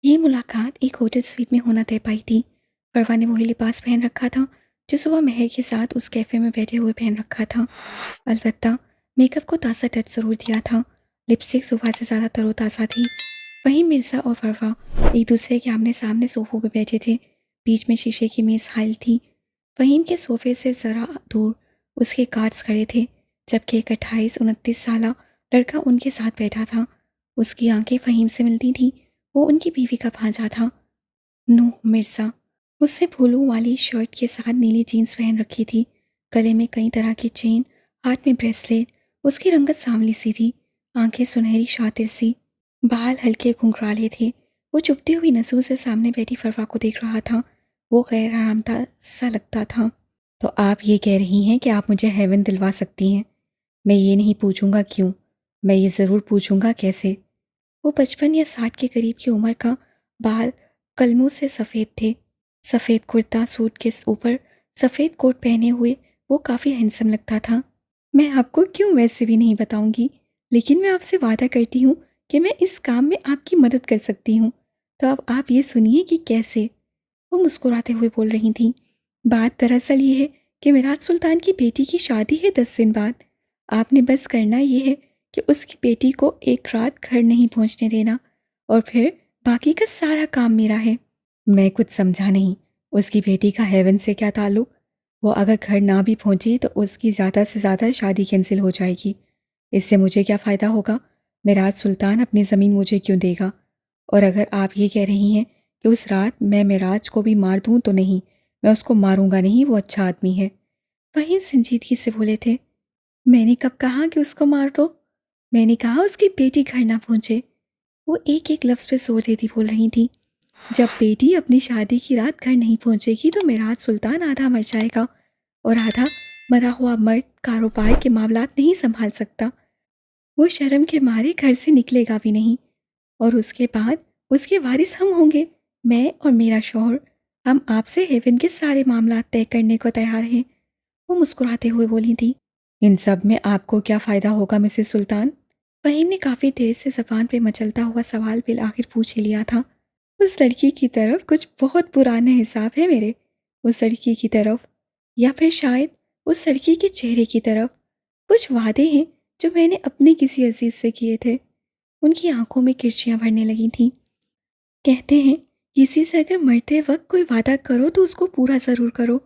ये मुलाकात एक होटल स्वीट में होना तय पाई थी। फरवा ने वही लिबास पहन रखा था जो सुबह महर के साथ उस कैफ़े में बैठे हुए पहन रखा था। अलबत्ता मेकअप को ताज़ा टच ज़रूर दिया था। लिपस्टिक सुबह से ज़्यादा तरोताज़ा थी। वहीं मिर्ज़ा और फरवा एक दूसरे के आमने सामने सोफ़ों पर बैठे थे। बीच में शीशे की मेज़ हाइल थी। फ़हीम के सोफ़े से ज़रा दूर उसके गार्ड्स खड़े थे, जबकि एक 28-29 साला लड़का उनके साथ बैठा था। उसकी आंखें फ़हीम से मिलती थीं। वो उनकी बीवी का भांजा था, नूह मिर्ज़ा। उससे फूलों वाली शर्ट के साथ नीली जीन्स पहन रखी थी। गले में कई तरह की चेन, हाथ में ब्रेसलेट। उसकी रंगत सांवली सी थी, आंखें सुनहरी शातिर सी। बाल हल्के घुंघराले थे। वो चुभती हुई नजरों से सामने बैठी फरवा को देख रहा था। वो गैर आरामदा सा लगता था। तो आप ये कह रही हैं कि आप मुझे हेवन दिलवा सकती हैं? मैं ये नहीं पूछूंगा क्यों, मैं ये ज़रूर पूछूंगा कैसे। वो 55 या 60 के करीब की उम्र का, बाल कलमों से सफ़ेद थे। सफ़ेद कुर्ता सूट के ऊपर सफ़ेद कोट पहने हुए वो काफ़ी हैंडसम लगता था। मैं आपको क्यों वैसे भी नहीं बताऊंगी, लेकिन मैं आपसे वादा करती हूँ कि मैं इस काम में आपकी मदद कर सकती हूँ। तो अब आप ये सुनिए कि कैसे। वो मुस्कुराते हुए बोल रही थी। बात दरअसल ये है कि मिराज सुल्तान की बेटी की शादी है 10 दिन बाद। आपने बस करना ये है कि उसकी बेटी को एक रात घर नहीं पहुंचने देना, और फिर बाकी का सारा काम मेरा है। मैं कुछ समझा नहीं। उसकी बेटी का हेवन से क्या ताल्लुक? वो अगर घर ना भी पहुंची तो उसकी ज़्यादा से ज़्यादा शादी कैंसिल हो जाएगी। इससे मुझे क्या फ़ायदा होगा? मिराज सुल्तान अपनी ज़मीन मुझे क्यों देगा? और अगर आप ये कह रही हैं कि उस रात मैं मिराज को भी मार दूं, तो नहीं, मैं उसको मारूंगा नहीं, वो अच्छा आदमी है। वहीं संजीदगी से बोले थे। मैंने कब कहा कि उसको मार दो? मैंने कहा उसकी बेटी घर ना पहुंचे। वो एक एक लफ्ज़ पे जोर देती बोल रही थी। जब बेटी अपनी शादी की रात घर नहीं पहुंचेगी तो मिराज सुल्तान आधा मर जाएगा, और आधा मरा हुआ मर्द कारोबार के मामलात नहीं संभाल सकता। वो शर्म के मारे घर से निकलेगा भी नहीं। और उसके बाद उसके वारिस हम होंगे, मैं और मेरा शौहर। हम आपसे हेवन के सारे मामलात तय करने को तैयार हैं। वो मुस्कुराते हुए बोली थी। इन सब में आपको क्या फ़ायदा होगा मिसेस सुल्तान? फ़हीम ने काफ़ी देर से ज़बान पे मचलता हुआ सवाल बिल आखिर पूछ ही लिया था। उस लड़की की तरफ कुछ बहुत पुराने हिसाब है मेरे। उस लड़की की तरफ, या फिर शायद उस लड़की के चेहरे की तरफ, कुछ वादे हैं जो मैंने अपने किसी अजीज से किए थे। उनकी आंखों में किरचियां भरने लगी थीं। कहते हैं, किसी से अगर मरते वक्त कोई वादा करो तो उसको पूरा ज़रूर करो।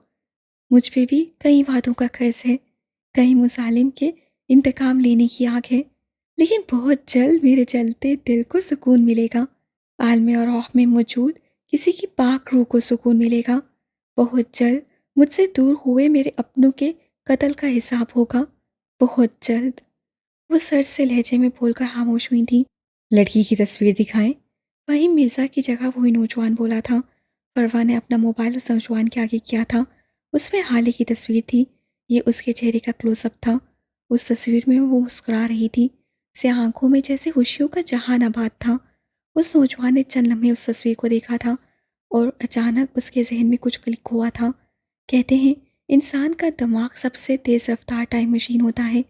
मुझ पे भी कई वादों का कर्ज है, कई मुसालिम के इंतकाम लेने की आग है। लेकिन बहुत जल्द मेरे चलते दिल को सुकून मिलेगा। आलम और औह में मौजूद किसी की पाक रूह को सुकून मिलेगा। बहुत जल्द मुझसे दूर हुए मेरे अपनों के कत्ल का हिसाब होगा। बहुत जल्द। वो सर से लहजे में बोलकर खामोश हुई थी। लड़की की तस्वीर दिखाएं। वहीं मिर्ज़ा की जगह वही नौजवान बोला था। फरवा ने अपना मोबाइल उस नौजवान के आगे किया था। उसमें हाल ही की तस्वीर थी। ये उसके चेहरे का क्लोजअप था। उस तस्वीर में वो मुस्कुरा रही थी। स्याह आंखों में जैसे खुशियों का जहान आबाद था। उस नौजवान ने चंद लम्हे उस तस्वीर को देखा था, और अचानक उसके जहन में कुछ क्लिक हुआ था। कहते हैं, इंसान का दिमाग सबसे तेज़ रफ्तार टाइम मशीन होता है।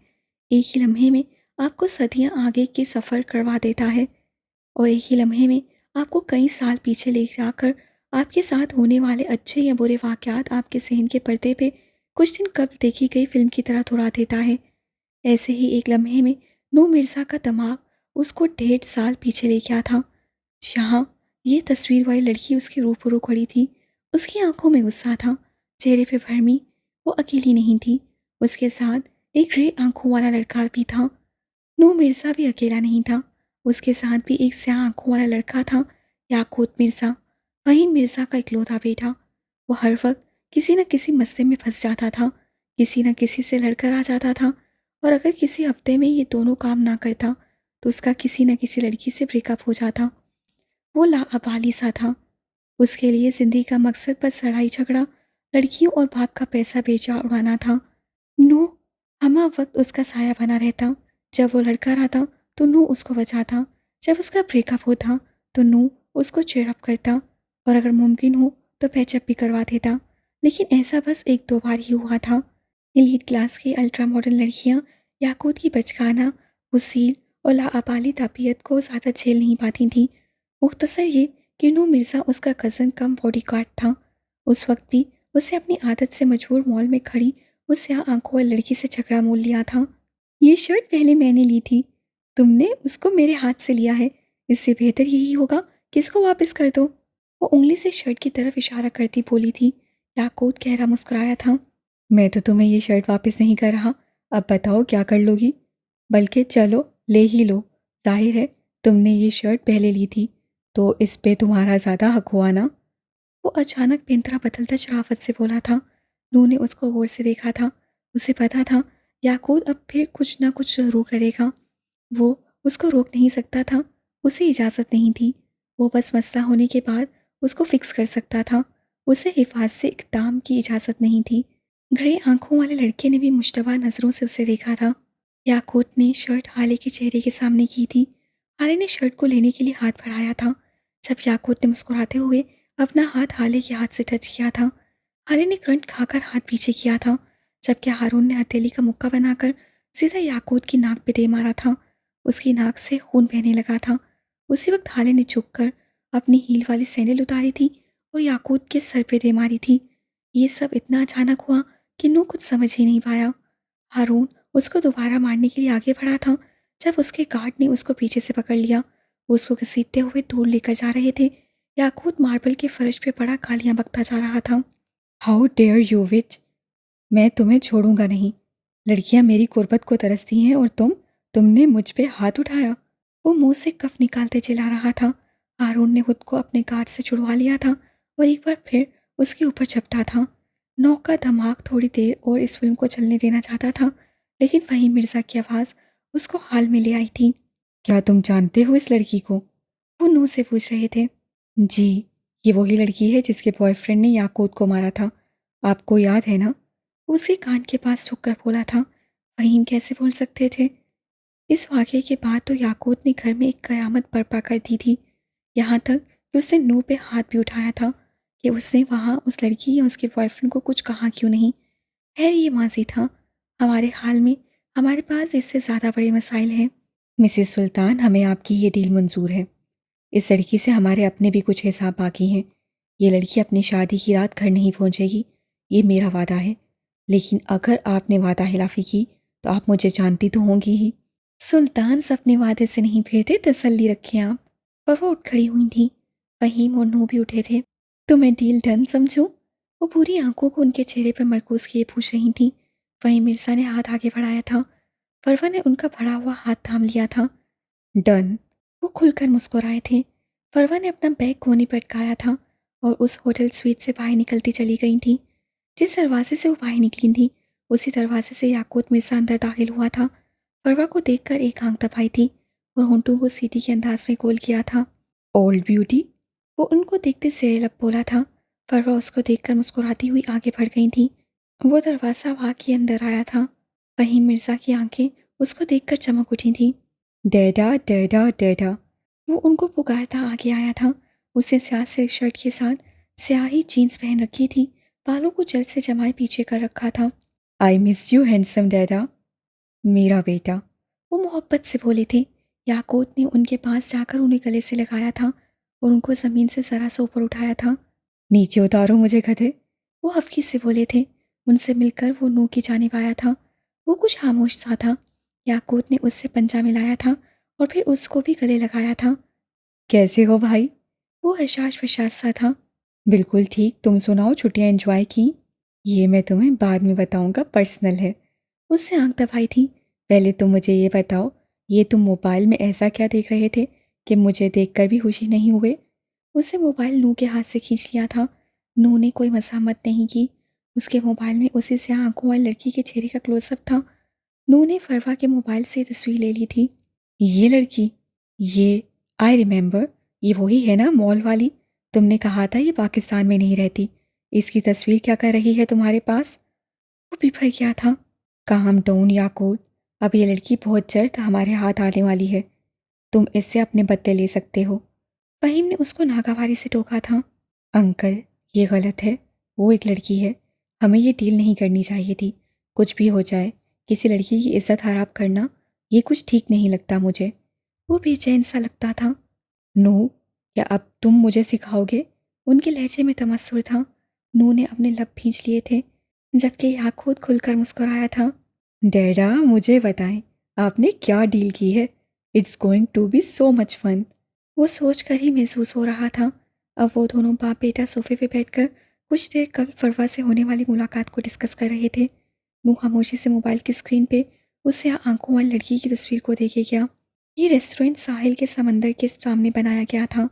एक ही लम्हे में आपको सदियां आगे की सफ़र करवा देता है, और एक ही लम्हे में आपको कई साल पीछे ले जाकर आपके साथ होने वाले अच्छे या बुरे वाक़यात आपके ज़हन के पर्दे पे कुछ दिन कब देखी गई फ़िल्म की तरह दोहरा देता है। ऐसे ही एक लम्हे में नूर मिर्ज़ा का दिमाग उसको 1.5 साल पीछे ले गया था, जहाँ ये तस्वीर वाली लड़की उसके रूबरू खड़ी थी। उसकी आंखों में गुस्सा था, चेहरे पे भरमी। वो अकेली नहीं थी, उसके साथ एक ग्रे आंखों वाला लड़का भी था। नूर मिर्ज़ा भी अकेला नहीं था, उसके साथ भी एक स्याह आंखों वाला लड़का था, याकूत मिर्ज़ा। वही मिर्ज़ा का इकलौता बेटा। वो हर वक्त किसी न किसी मसले में फंस जाता था, किसी न किसी से लड़कर आ जाता था, और अगर किसी हफ्ते में ये दोनों काम ना करता तो उसका किसी न किसी लड़की से ब्रेकअप हो जाता। वो लाअबाली सा था। उसके लिए ज़िंदगी का मकसद बस लड़ाई झगड़ा, लड़कियों और बाप का पैसा बेचा उड़ाना था। नू हमा वक्त उसका साया बना रहता। जब वो लड़का रहता तो नू उसको बचाता। जब उसका ब्रेकअप होता तो नू उसको चेयरअप करता, और अगर मुमकिन हो तो पैचअप भी करवा देता। लेकिन ऐसा बस एक दो बार ही हुआ था। एलीट क्लास की अल्ट्रा मॉडर्न लड़कियां याकूत की बचकाना, वसील और लाअबाली तबीयत को ज़्यादा झेल नहीं पाती थीं। मुख्तसर ये कि नूर मिर्ज़ा उसका कज़न कम बॉडीगार्ड था। उस वक्त भी उसे अपनी आदत से मजबूर मॉल में खड़ी उस स्याह आंखों वाली लड़की से झगड़ा मोल लिया था। ये शर्ट पहले मैंने ली थी, तुमने उसको मेरे हाथ से लिया है। इससे बेहतर यही होगा कि इसको वापस कर दो। वो उंगली से शर्ट की तरफ इशारा करती बोली थी। याकूत गहरा मुस्कुराया था। मैं तो तुम्हें ये शर्ट वापस नहीं कर रहा, अब बताओ क्या कर लोगी? बल्कि चलो ले ही लो, जाहिर है तुमने ये शर्ट पहले ली थी तो इस पे तुम्हारा ज़्यादा हक हुआ ना। वो अचानक पेंतरा बदलता शराफत से बोला था। नू ने उसको गौर से देखा था। उसे पता था याकूत अब फिर कुछ ना कुछ ज़रूर करेगा। वो उसको रोक नहीं सकता था, उसे इजाज़त नहीं थी। वो बस मसला होने के बाद उसको फिक्स कर सकता था। उसे हिफाजत से इक़दाम की इजाज़त नहीं थी। ग्रे आंखों वाले लड़के ने भी मुश्तबा नज़रों से उसे देखा था। याकूत ने शर्ट हाले के चेहरे के सामने की थी। हाले ने शर्ट को लेने के लिए हाथ बढ़ाया था। जब याकूत ने मुस्कुराते हुए अपना हाथ हाले के हाथ से टच किया था, हाले ने करंट खाकर हाथ पीछे किया था, जबकि हारून ने हथेली का मुक्का बनाकर सीधा याकूत की नाक पे दे मारा था। उसकी नाक से खून बहने लगा था। उसी वक्त हाले ने झुककर अपनी हील वाली सैंडल उतारी थी और याकूत के सर पे दे मारी थी। ये सब इतना अचानक हुआ कि नू कुछ समझ ही नहीं पाया। हारून उसको दोबारा मारने के लिए आगे बढ़ा था जब उसके गार्ड ने उसको पीछे से पकड़ लिया। वो उसको घसीटते हुए दूर लेकर जा रहे थे। याकूत मार्बल के फर्श पे पड़ा गालियां बकता जा रहा था। हाउ डेयर यू विच, मैं तुम्हें छोड़ूंगा नहीं। लड़कियां मेरी कुर्बत को तरसती हैं और तुमने मुझ पे हाथ उठाया। वो मुंह से कफ निकालते चिल्ला रहा था। हारून ने खुद को अपने गार्ड से छुड़वा लिया था और एक बार फिर उसके ऊपर झपटा था। नौ का दिमाग थोड़ी देर और इस फिल्म को चलने देना चाहता था, लेकिन वहीं मिर्ज़ा की आवाज़ उसको हाल में ले आई थी। क्या तुम जानते हो इस लड़की को? वो नूह से पूछ रहे थे। जी, ये वही लड़की है जिसके बॉयफ्रेंड ने याकूत को मारा था, आपको याद है ना? वो उसके कान के पास झुककर बोला था। फहीम कैसे भूल सकते थे? इस वाक़ये के बाद तो याकूत ने घर में एक क़यामत बर्पा कर दी थी। यहाँ तक कि उसने नूह पे हाथ भी उठाया था कि उसने वहाँ उस लड़की या उसके बॉयफ्रेंड को कुछ कहा क्यों नहीं। खैर ये माजी था। हमारे हाल में हमारे पास इससे ज़्यादा बड़े मसाइल हैं। मिसेस सुल्तान, हमें आपकी ये डील मंजूर है। इस लड़की से हमारे अपने भी कुछ हिसाब बाकी हैं। ये लड़की अपनी शादी की रात घर नहीं पहुंचेगी, ये मेरा वादा है। लेकिन अगर आपने वादा खिलाफ़ी की तो आप मुझे जानती तो होंगी ही। सुल्तान अपने वादे से नहीं फिरते, तसल्ली रखें आप। पर वो उठ खड़ी हुई थी। फहीम और नूह भी उठे थे। तुम्हें डील डन समझूं? वो पूरी आंखों को उनके चेहरे पर मरकूज किए पूछ रही थी। वहीं मिर्ज़ा ने हाथ आगे बढ़ाया था। फरवा ने उनका बढ़ा हुआ हाथ थाम लिया था। डन। वो खुलकर मुस्कुराए थे। फरवा ने अपना बैग कोने पर अटकाया था और उस होटल स्वीट से बाहर निकलती चली गई थी। जिस दरवाजे से वो बाहर निकली थी उसी दरवाजे से याकूत मिर्ज़ा अंदर दाखिल हुआ था। फरवा को देखकर एक आंख दबाई थी और होंठों को सीटी के अंदाज में गोल किया था। ओल्ड ब्यूटी, वो उनको देखते सिरे लब बोला था। फरवा उसको देखकर मुस्कुराती हुई आगे बढ़ गई थी। वो दरवाज़ा वाक़ के अंदर आया था। वहीं मिर्ज़ा की आंखें उसको देखकर चमक उठी थी। डैडा डैडा डैडा, वो उनको पुकारता आगे आया था। उसने स्याह सिल्क शर्ट के साथ स्याही जीन्स पहन रखी थी, बालों को जल्द से जमाए पीछे कर रखा था। आई मिस यू हैंडसम डैडा, मेरा बेटा, वो मोहब्बत से बोले थे। याकूत ने उनके पास जाकर उन्हें गले से लगाया था और उनको ज़मीन से ज़रा सा ऊपर उठाया था। नीचे उतारो मुझे गधे, वो हफ्की से बोले थे। उनसे मिलकर वो नूह की जानिब आया था। वो कुछ खामोश सा था। याकूत ने उससे पंजा मिलाया था और फिर उसको भी गले लगाया था। कैसे हो भाई? वो हशाश फशाश सा था। बिल्कुल ठीक, तुम सुनाओ, छुट्टियां एंजॉय की? ये मैं तुम्हें बाद में बताऊंगा, पर्सनल है। उससे आंख दबाई थी। पहले तुम मुझे ये बताओ, ये तुम मोबाइल में ऐसा क्या देख रहे थे कि मुझे देखकर भी खुशी नहीं हुए? उससे मोबाइल नूह के हाथ से खींच लिया था। नूह ने कोई मज़ामत नहीं की। उसके मोबाइल में उसी से आंखों वाली लड़की के चेहरे का क्लोजअप था। नूह ने फरवा के मोबाइल से तस्वीर ले ली थी। ये लड़की, ये आई रिमेंबर, ये वही है ना मॉल वाली? तुमने कहा था ये पाकिस्तान में नहीं रहती। इसकी तस्वीर क्या कर रही है तुम्हारे पास? वो बिफर गया था। काम डाउन याकूत, अब ये लड़की बहुत जल्द हमारे हाथ आने वाली है। तुम इससे अपने बदले ले सकते हो। फहीम ने उसको नागावारी से टोका था। अंकल, ये गलत है। वो एक लड़की है, हमें ये डील नहीं करनी चाहिए थी। कुछ भी हो जाए, किसी लड़की की इज्जत खराब करना, ये कुछ ठीक नहीं लगता मुझे। वो बेचैन सा लगता था। नो, या अब तुम मुझे सिखाओगे? उनके लहजे में तमस्सुर था। नूह ने अपने लब भींच लिए थे, जबकि याकूत खुलकर मुस्कुराया था। डैडा, मुझे बताएं, आपने क्या डील की है? It's going to be so much fun. वो सोच कर ही महसूस हो रहा था। अब वो दोनों बाप बेटा सोफे पे बैठकर कुछ देर कल फरवा से होने वाली मुलाकात को डिस्कस कर रहे थे। नूह खामोशी से मोबाइल की स्क्रीन पे उससे आंखों वाली लड़की की तस्वीर को देखे गया। ये रेस्टोरेंट साहिल के समंदर के सामने बनाया गया था।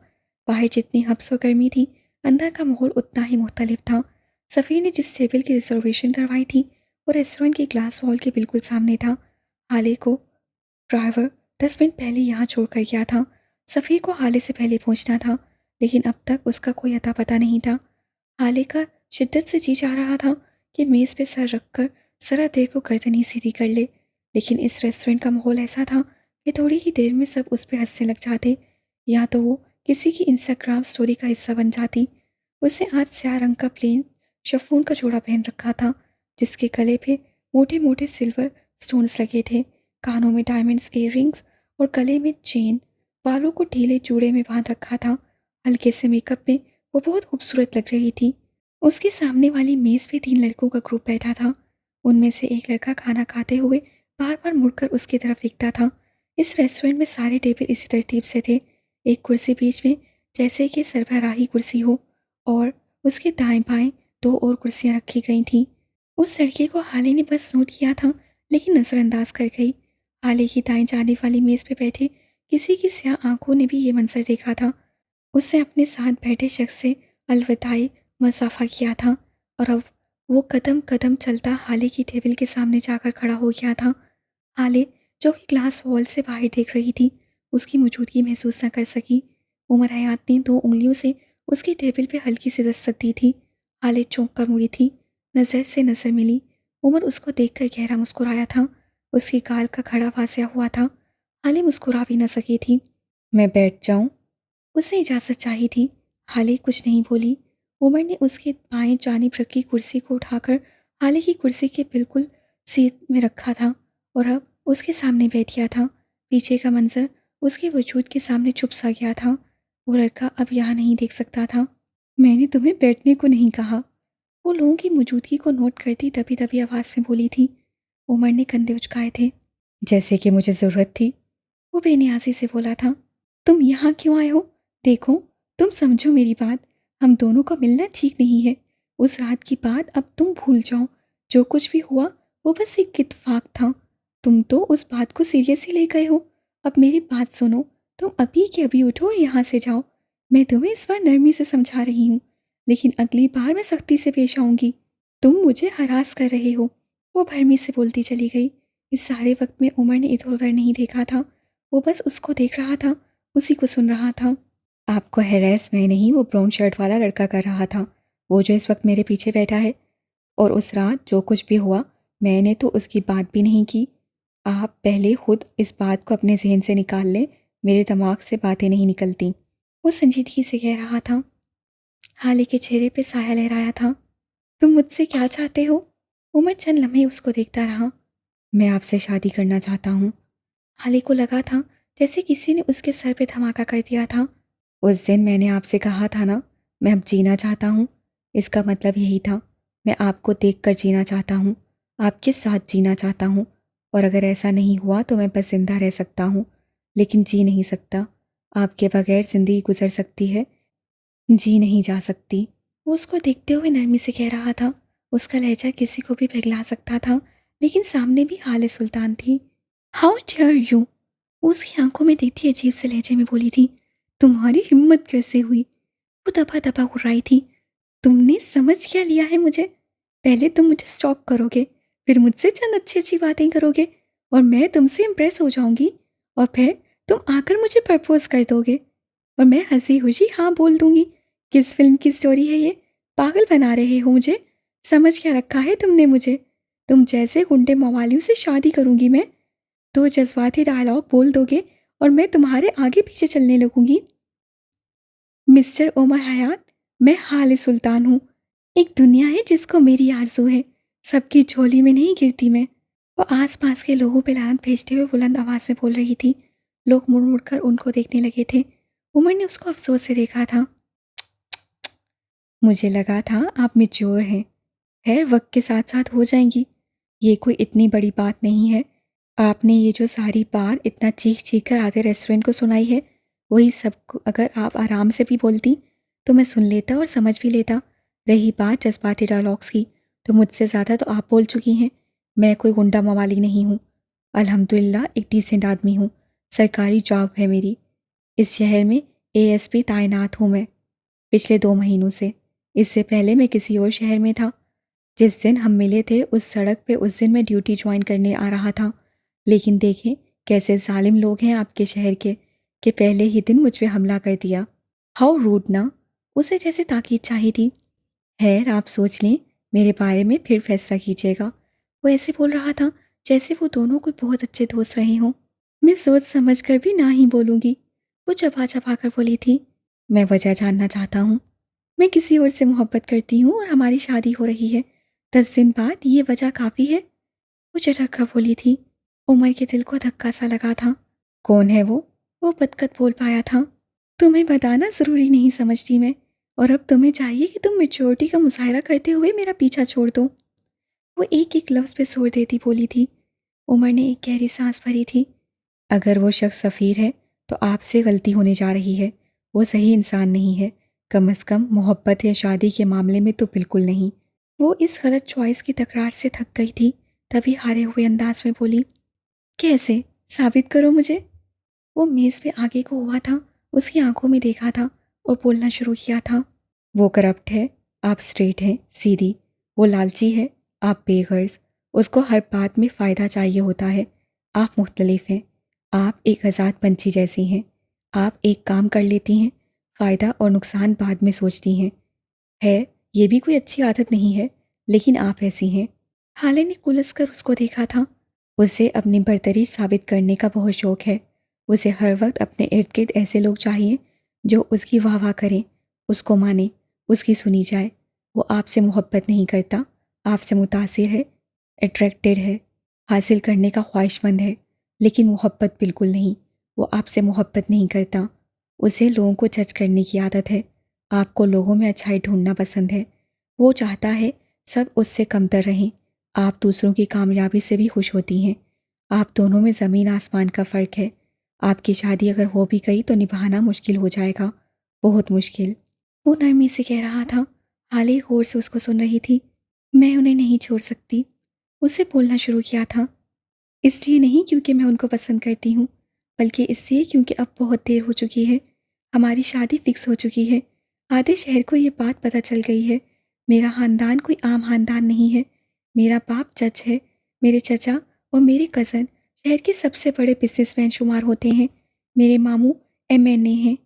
बाहर जितनी हब्स और गर्मी थी, अंदर का माहौल उतना ही मुख्तलिफ था। सफ़ीर ने जिस टेबल की रिजर्वेशन करवाई थी वो रेस्टोरेंट की ग्लास वॉल के बिल्कुल सामने था। हाले को ड्राइवर 10 मिनट पहले यहाँ छोड़कर गया था। सफ़ीर को हाले से पहले पहुँचना था, लेकिन अब तक उसका कोई अता पता नहीं था। हाले का शिद्दत से जी चाह रहा था कि मेज़ पे सर रखकर ज़रा देर को गर्दन ही सीधी कर ले, लेकिन इस रेस्टोरेंट का माहौल ऐसा था कि थोड़ी ही देर में सब उस पर हंसने लग जाते, या तो वो किसी की इंस्टाग्राम स्टोरी का हिस्सा बन जाती। उसने आज स्याह रंग का प्लेन शफून का जोड़ा पहन रखा था, जिसके गले पे मोटे मोटे सिल्वर स्टोन्स लगे थे। कानों में डायमंड्स इयररिंग्स और गले में चेन। बालों को ढीले चूड़े में बांध रखा था। हल्के से मेकअप में वो बहुत खूबसूरत लग रही थी। उसके सामने वाली मेज़ पे 3 लड़कों का ग्रुप बैठा था। उनमें से एक लड़का खाना खाते हुए बार बार मुड़कर उसकी तरफ दिखता था। इस रेस्टोरेंट में सारे टेबल इसी तरतीब से थे। एक कुर्सी बीच में, जैसे कि सरबराही कुर्सी हो, और उसके दाएं बाएं 2 और कुर्सियां रखी गई थीं। उस लड़के को हाले ने बस नोट किया था, लेकिन नज़रअंदाज कर गई। हाले की दाएं जाने वाली मेज़ पे बैठे किसी की स्याह आंखों ने भी ये मंजर देखा था। उसने अपने साथ बैठे शख्स से अलविदाई मसाफा किया था, और अब वो कदम कदम चलता हाले की टेबल के सामने जाकर खड़ा हो गया था। हाले, जो कि ग्लास वॉल से बाहर देख रही थी, उसकी मौजूदगी महसूस न कर सकी। उमर हयात ने 2 उंगलियों से उसकी टेबल पे हल्की सी दस्तक दी थी। हाले चौंक कर मुड़ी थी। नज़र से नज़र मिली। उमर उसको देखकर गहरा मुस्कुराया था। उसके गाल का खड़ा फांसा हुआ था। हाले मुस्कुरा भी न सकी थी। मैं बैठ जाऊं? उसे इजाज़त चाहिए थी। हाले कुछ नहीं बोली। उमर ने उसके बाएं जानिब रखी कुर्सी को उठाकर हाले की कुर्सी के बिल्कुल सीट में रखा था, और अब उसके सामने बैठ गया था। पीछे का मंजर उसके वजूद के सामने छुप सा गया था। वो लड़का अब यहाँ नहीं देख सकता था। मैंने तुम्हें बैठने को नहीं कहा। वो लोगों की मौजूदगी को नोट करती दबी दबी आवाज़ में बोली थी। उमर ने कंधे उचकाए थे। जैसे कि मुझे ज़रूरत थी, वो बेनियाजी से बोला था। तुम यहाँ क्यों आए हो? देखो, तुम समझो मेरी बात। हम दोनों का मिलना ठीक नहीं है। उस रात की बात अब तुम भूल जाओ। जो कुछ भी हुआ वो बस एक इत्तेफाक था। तुम तो उस बात को सीरियसली ले गए हो। अब मेरी बात सुनो। तुम अभी के अभी उठो और यहाँ से जाओ। मैं तुम्हें इस बार नरमी से समझा रही हूँ, लेकिन अगली बार मैं सख्ती से पेश आऊँगी। तुम मुझे हरास कर रहे हो। वो भरमी से बोलती चली गई। इस सारे वक्त में उमर ने इधर उधर नहीं देखा था। वो बस उसको देख रहा था, उसी को सुन रहा था। आपको हैरेस मैं नहीं, वो ब्राउन शर्ट वाला लड़का कर रहा था, वो जो इस वक्त मेरे पीछे बैठा है। और उस रात जो कुछ भी हुआ, मैंने तो उसकी बात भी नहीं की। आप पहले खुद इस बात को अपने जहन से निकाल लें। मेरे दिमाग से बातें नहीं निकलती। वो संजीदगी से कह रहा था। हाले के चेहरे पे साया लहराया था। तुम मुझसे क्या चाहते हो? उमर चंद लम्हे उसको देखता रहा। मैं आपसे शादी करना चाहता हूँ। हाले को लगा था जैसे किसी ने उसके सर पे धमाका कर दिया था। उस दिन मैंने आपसे कहा था ना, मैं अब जीना चाहता हूँ। इसका मतलब यही था। मैं आपको देखकर जीना चाहता हूँ, आपके साथ जीना चाहता हूँ। और अगर ऐसा नहीं हुआ तो मैं बस जिंदा रह सकता हूँ, लेकिन जी नहीं सकता। आपके बगैर जिंदगी गुजर सकती है, जी नहीं जा सकती। वो उसको देखते हुए नरमी से कह रहा था। उसका लहजा किसी को भी पिघला सकता था, लेकिन सामने भी हाले सुल्तान थी। How dare you? वो उसकी आंखों में देखती अजीब से लहजे में बोली थी। तुम्हारी हिम्मत कैसे हुई? वो दबा दबा गुर्राई थी। तुमने समझ क्या लिया है मुझे? पहले तुम मुझे स्टॉक करोगे, फिर मुझसे चंद अच्छी अच्छी बातें करोगे, और मैं तुमसे इम्प्रेस हो जाऊंगी, और फिर तुम आकर मुझे प्रपोज कर दोगे, और मैं हंसी खुशी हाँ बोल दूंगी। किस फिल्म की स्टोरी है ये? पागल बना रहे हो मुझे? समझ क्या रखा है तुमने मुझे? तुम जैसे गुंडे मवालियों से शादी करूंगी मैं। 2 जज्बाती डायलॉग बोल दोगे और मैं तुम्हारे आगे पीछे चलने लगूंगी। मिस्टर उमर हयात, मैं हाले सुल्तान हूँ। एक दुनिया है जिसको मेरी आरज़ू है। सबकी झोली में नहीं गिरती मैं। वो आसपास के लोगों पे लानत भेजते हुए बुलंद आवाज़ में बोल रही थी। लोग मुड़ मुड़ कर उनको देखने लगे थे। उमर ने उसको अफसोस से देखा था। मुझे लगा था आप मैच्योर हैं। खैर, वक्त के साथ साथ हो जाएंगी, ये कोई इतनी बड़ी बात नहीं है। आपने ये जो सारी बात इतना चीख चीख कर आधे रेस्टोरेंट को सुनाई है, वही सब अगर आप आराम से भी बोलती तो मैं सुन लेता और समझ भी लेता। रही बात जज्बाती डायलॉग्स की, तो मुझसे ज़्यादा तो आप बोल चुकी हैं। मैं कोई गुंडा मवाली नहीं हूँ। अल्हम्दुलिल्लाह एक डिसेंट आदमी हूँ। सरकारी जॉब है मेरी। इस शहर में एएसपी तैनात हूँ मैं, पिछले 2 महीनों से। इससे पहले मैं किसी और शहर में था। जिस दिन हम मिले थे उस सड़क पे, उस दिन मैं ड्यूटी ज्वाइन करने आ रहा था। लेकिन देखें कैसे जालिम लोग हैं आपके शहर के, कि पहले ही दिन मुझ पे हमला कर दिया। हाउ रूड ना। उसे जैसे ताकीद चाहिए थी। खैर, आप सोच लें, मेरे बारे में फिर फैसला कीजिएगा। वो ऐसे बोल रहा था जैसे वो दोनों कोई बहुत अच्छे दोस्त रहे हों। मैं सोच समझ कर भी ना ही बोलूँगी, वो चबा चबा कर बोली थी। मैं वजह जानना चाहता हूँ। मैं किसी और से मोहब्बत करती हूँ और हमारी शादी हो रही है। 10 दिन बाद ये वजह काफ़ी है, वो झटक कर बोली थी। उमर के दिल को धक्का सा लगा था। कौन है वो बदकत बोल पाया था। तुम्हें बताना ज़रूरी नहीं समझती मैं, और अब तुम्हें चाहिए कि तुम मेच्योरिटी का मुजाहरा करते हुए मेरा पीछा छोड़ दो। वो एक एक लफ्ज़ पे जोर देती बोली थी। उमर ने एक गहरी सांस भरी थी। अगर वो शख्स सफ़ीर है तो आपसे गलती होने जा रही है। वो सही इंसान नहीं है, कम से कम मोहब्बत या शादी के मामले में तो बिल्कुल नहीं। वो इस गलत चॉइस की तकरार से थक गई थी, तभी हारे हुए अंदाज में बोली, कैसे? साबित करो मुझे। वो मेज़ पे आगे को हुआ था, उसकी आंखों में देखा था और बोलना शुरू किया था। वो करप्ट है, आप स्ट्रेट हैं, सीधी। वो लालची है, आप बेगर्ज। उसको हर बात में फ़ायदा चाहिए होता है। आप मुख्तलिफ हैं। आप एक आज़ाद पंछी जैसी हैं। आप एक काम कर लेती हैं, फ़ायदा और नुकसान बाद में सोचती हैं। है, ये भी कोई अच्छी आदत नहीं है, लेकिन आप ऐसी हैं। हाले ने कुलस कर उसको देखा था। उसे अपनी बरतरी साबित करने का बहुत शौक है। उसे हर वक्त अपने इर्द गिर्द ऐसे लोग चाहिए जो उसकी वाह वाह करें, उसको माने, उसकी सुनी जाए। वो आपसे मोहब्बत नहीं करता, आपसे मुतासिर है, अट्रैक्टेड है, हासिल करने का ख्वाहिशमंद है, लेकिन मोहब्बत बिल्कुल नहीं। वो आपसे मोहब्बत नहीं करता। उसे लोगों को जज करने की आदत है। आपको लोगों में अच्छाई ढूंढना पसंद है। वो चाहता है सब उससे कमतर रहें। आप दूसरों की कामयाबी से भी खुश होती हैं। आप दोनों में ज़मीन आसमान का फ़र्क है। आपकी शादी अगर हो भी गई तो निभाना मुश्किल हो जाएगा, बहुत मुश्किल। वो नरमी से कह रहा था। हाले गौर से उसको सुन रही थी। मैं उन्हें नहीं छोड़ सकती, उससे बोलना शुरू किया था। इसलिए नहीं क्योंकि मैं उनको पसंद करती हूँ, बल्कि इसलिए क्योंकि अब बहुत देर हो चुकी है। हमारी शादी फिक्स हो चुकी है। आधे शहर को ये बात पता चल गई है। मेरा ख़ानदान कोई आम ख़ानदान नहीं है। मेरा बाप जज है। मेरे चचा और मेरे कज़न शहर के सबसे बड़े बिजनेसमैन शुमार होते हैं। मेरे मामू एमएनए हैं।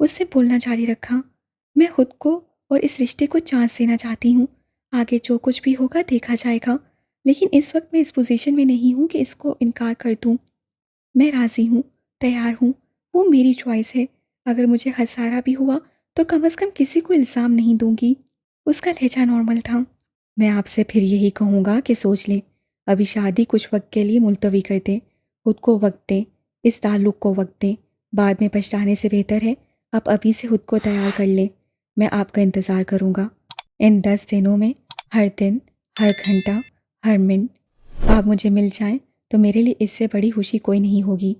उससे बोलना जारी रखा। मैं खुद को और इस रिश्ते को चांस देना चाहती हूँ। आगे जो कुछ भी होगा देखा जाएगा, लेकिन इस वक्त मैं इस पोजीशन में नहीं हूँ कि इसको इनकार कर दूँ। मैं राज़ी हूँ, तैयार हूँ। वो मेरी चॉइस है। अगर मुझे खसारा भी हुआ तो कम से कम किसी को इल्ज़ाम नहीं दूंगी। उसका लहजा नॉर्मल था। मैं आपसे फिर यही कहूँगा कि सोच लें। अभी शादी कुछ वक्त के लिए मुलतवी कर दें। खुद को वक्त दें, इस ताल्लुक़ को वक्त दें। बाद में पछताने से बेहतर है आप अभी से खुद को तैयार कर लें। मैं आपका इंतज़ार करूँगा। इन 10 दिनों में हर दिन, हर घंटा, हर मिनट आप मुझे मिल जाएं तो मेरे लिए इससे बड़ी खुशी कोई नहीं होगी।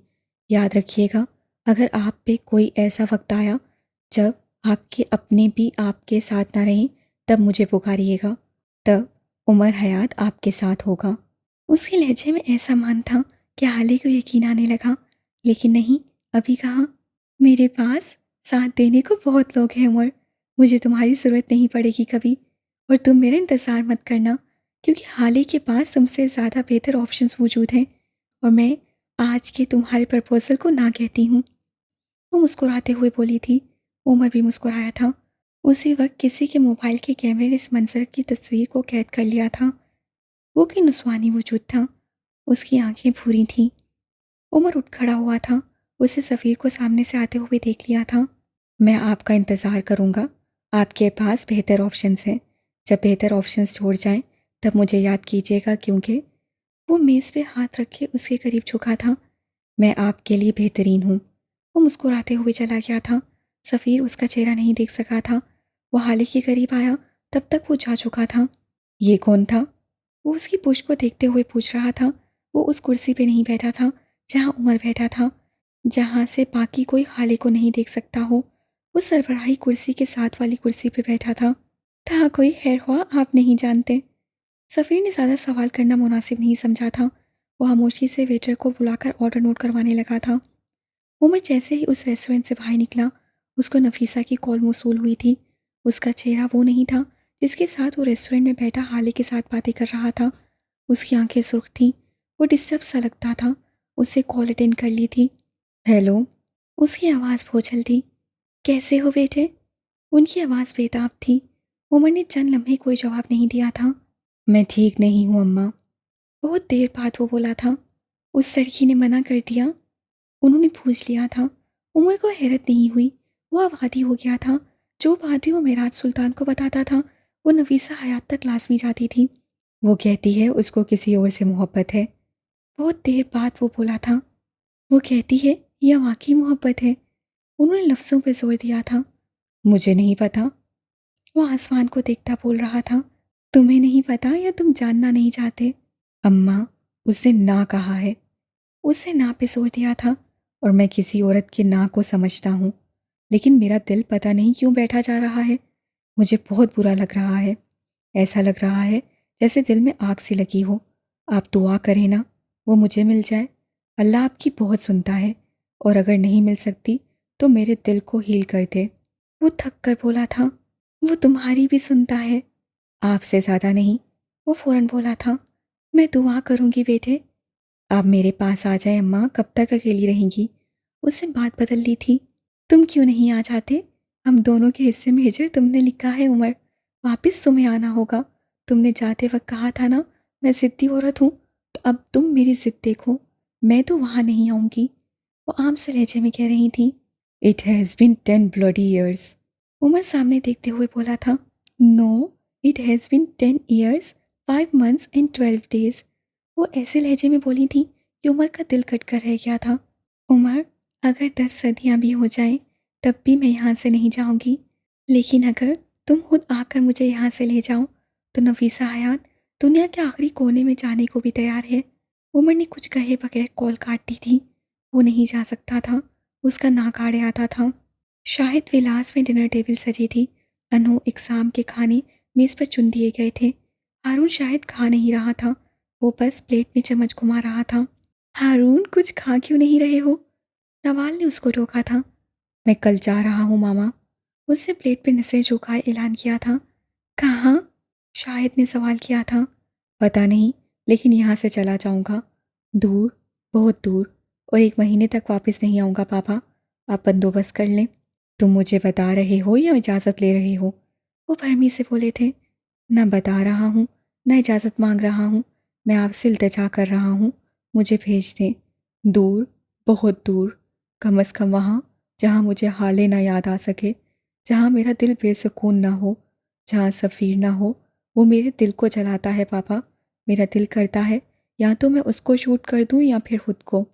याद रखिएगा, अगर आप पे कोई ऐसा वक्त आया जब आपके अपने भी आपके साथ ना रहें, तब मुझे पुकारिएगा। तब उमर हयात आपके साथ होगा। उसके लहजे में ऐसा मान था कि हाले को यकीन आने लगा। लेकिन नहीं, अभी कहाँ। मेरे पास साथ देने को बहुत लोग हैं उमर। मुझे तुम्हारी ज़रूरत नहीं पड़ेगी कभी। और तुम मेरा इंतज़ार मत करना, क्योंकि हाले के पास तुमसे ज़्यादा बेहतर ऑप्शंस मौजूद हैं। और मैं आज के तुम्हारे प्रपोज़ल को ना कहती हूँ। वो मुस्कुराते हुए बोली थी। उमर भी मुस्कुराया था। उसी वक्त किसी के मोबाइल के कैमरे ने इस मंजर की तस्वीर को कैद कर लिया था। वो कि नुस्वानी वजूद था। उसकी आंखें भूरी थीं। उमर उठ खड़ा हुआ था। उसे सफ़ीर को सामने से आते हुए देख लिया था। मैं आपका इंतज़ार करूँगा। आपके पास बेहतर ऑप्शंस हैं। जब बेहतर ऑप्शंस छोड़ जाएं तब मुझे याद कीजिएगा, क्योंकि वो मेज़ पे हाथ रखे उसके करीब झुका था। मैं आपके लिए बेहतरीन हूँ। वो मुस्कुराते हुए चला गया था। सफ़ीर उसका चेहरा नहीं देख सका था। वो हाले के करीब आया तब तक वो जा चुका था। ये कौन था? वो उसकी पुश्त को देखते हुए पूछ रहा था। वो उस कुर्सी पे नहीं बैठा था जहाँ उमर बैठा था, जहाँ से बाकी कोई हाले को नहीं देख सकता हो। वो सरबराही कुर्सी के साथ वाली कुर्सी पे बैठा था। कोई खैर हुआ, आप नहीं जानते? सफ़ीर ने ज़्यादा सवाल करना मुनासिब नहीं समझा था। वो खामोशी से वेटर को बुलाकर ऑर्डर नोट करवाने लगा था। उमर जैसे ही उस रेस्टोरेंट से बाहर निकला, उसको नफीसा की कॉल मौसूल हुई थी। उसका चेहरा वो नहीं था जिसके साथ वो रेस्टोरेंट में बैठा हाले के साथ बातें कर रहा था। उसकी आंखें सुर्ख थीं, वो डिस्टर्ब सा लगता था। उससे कॉल अटेंड कर ली थी। हेलो, उसकी आवाज़ बोझल थी। कैसे हो बेटे? उनकी आवाज़ बेताब थी। उमर ने चंद लम्हे कोई जवाब नहीं दिया था। मैं ठीक नहीं हूँ अम्मा। बहुत देर बाद वो बोला था। उस लड़की ने मना कर दिया? उन्होंने पूछ लिया था। उमर को हैरत नहीं हुई। वो अब आदी हो गया था। जो बात भी वो मेराज सुल्तान को बताता था वो नफीसा हयात तक लाजमी जाती थी। वो कहती है उसको किसी और से मोहब्बत है। बहुत देर बाद वो बोला था। वो कहती है यह वाकई मोहब्बत है? उन्होंने लफ्ज़ों पर जोर दिया था। मुझे नहीं पता। वो आसमान को देखता बोल रहा था। तुम्हें नहीं पता या तुम जानना नहीं चाहते? अम्मा, उसने ना कहा है। उसने ना पे जोर दिया था। और मैं किसी औरत के ना को समझता हूँ, लेकिन मेरा दिल पता नहीं क्यों बैठा जा रहा है। मुझे बहुत बुरा लग रहा है। ऐसा लग रहा है जैसे दिल में आग सी लगी हो। आप दुआ करें ना वो मुझे मिल जाए। अल्लाह आपकी बहुत सुनता है, और अगर नहीं मिल सकती तो मेरे दिल को हील कर दे। वो थक कर बोला था। वो तुम्हारी भी सुनता है। आपसे ज़्यादा नहीं। वो फ़ौरन बोला था। मैं दुआ करूँगी बेटे। आप मेरे पास आ जाए अम्मा, कब तक अकेली रहेंगी? उसने बात बदल ली थी। तुम क्यों नहीं आ जाते? हम दोनों के हिस्से मेजर तुमने लिखा है उमर। वापस तुम्हें आना होगा। तुमने जाते वक्त कहा था ना मैं ज़िद्दी औरत हूँ, तो अब तुम मेरी ज़िद देखो। मैं तो वहाँ नहीं आऊँगी। वो आम से लहजे में कह रही थी। It has been 10 bloody years. उमर सामने देखते हुए बोला था। No, it has been 10 years, 5 months and 12 days. वो ऐसे लहजे में बोली थी कि उमर का दिल कट कर रह गया था। उमर, अगर 10 सदियाँ भी हो जाएं, तब भी मैं यहाँ से नहीं जाऊँगी। लेकिन अगर तुम खुद आकर मुझे यहाँ से ले जाओ, तो नफीसा हयात दुनिया के आखिरी कोने में जाने को भी तैयार है। उमर ने कुछ कहे बगैर कॉल काट दी थी। वो नहीं जा सकता था। उसका नाक आड़े आता था। शाहिद विलास में डिनर टेबल सजी थी। अनु इकसाम के खाने मेज़ पर चुन दिए गए थे। हारून शायद खा नहीं रहा था। वो बस प्लेट में चम्मच घुमा रहा था। हारून, कुछ खा क्यों नहीं रहे हो? नवाल ने उसको टोका था। मैं कल जा रहा हूँ मामा। उसने प्लेट पर नसें झुकाए ऐलान किया था। कहाँ? शाहिद ने सवाल किया था। पता नहीं, लेकिन यहाँ से चला जाऊँगा। दूर, बहुत दूर, और 1 महीने तक वापस नहीं आऊँगा पापा। आप बंदोबस्त कर लें। तुम मुझे बता रहे हो या इजाज़त ले रहे हो? वो भरमी से बोले थे। न बता रहा हूँ, न इजाज़त मांग रहा हूँ। मैं आपसे इल्तिजा कर रहा हूँ, मुझे भेज दें। दूर, बहुत दूर, कम अज़ कम वहाँ जहाँ मुझे हाले ना याद आ सके, जहाँ मेरा दिल बेसुकून ना हो, जहाँ सफ़ीर ना हो। वो मेरे दिल को जलाता है पापा। मेरा दिल करता है या तो मैं उसको शूट कर दूँ या फिर खुद को।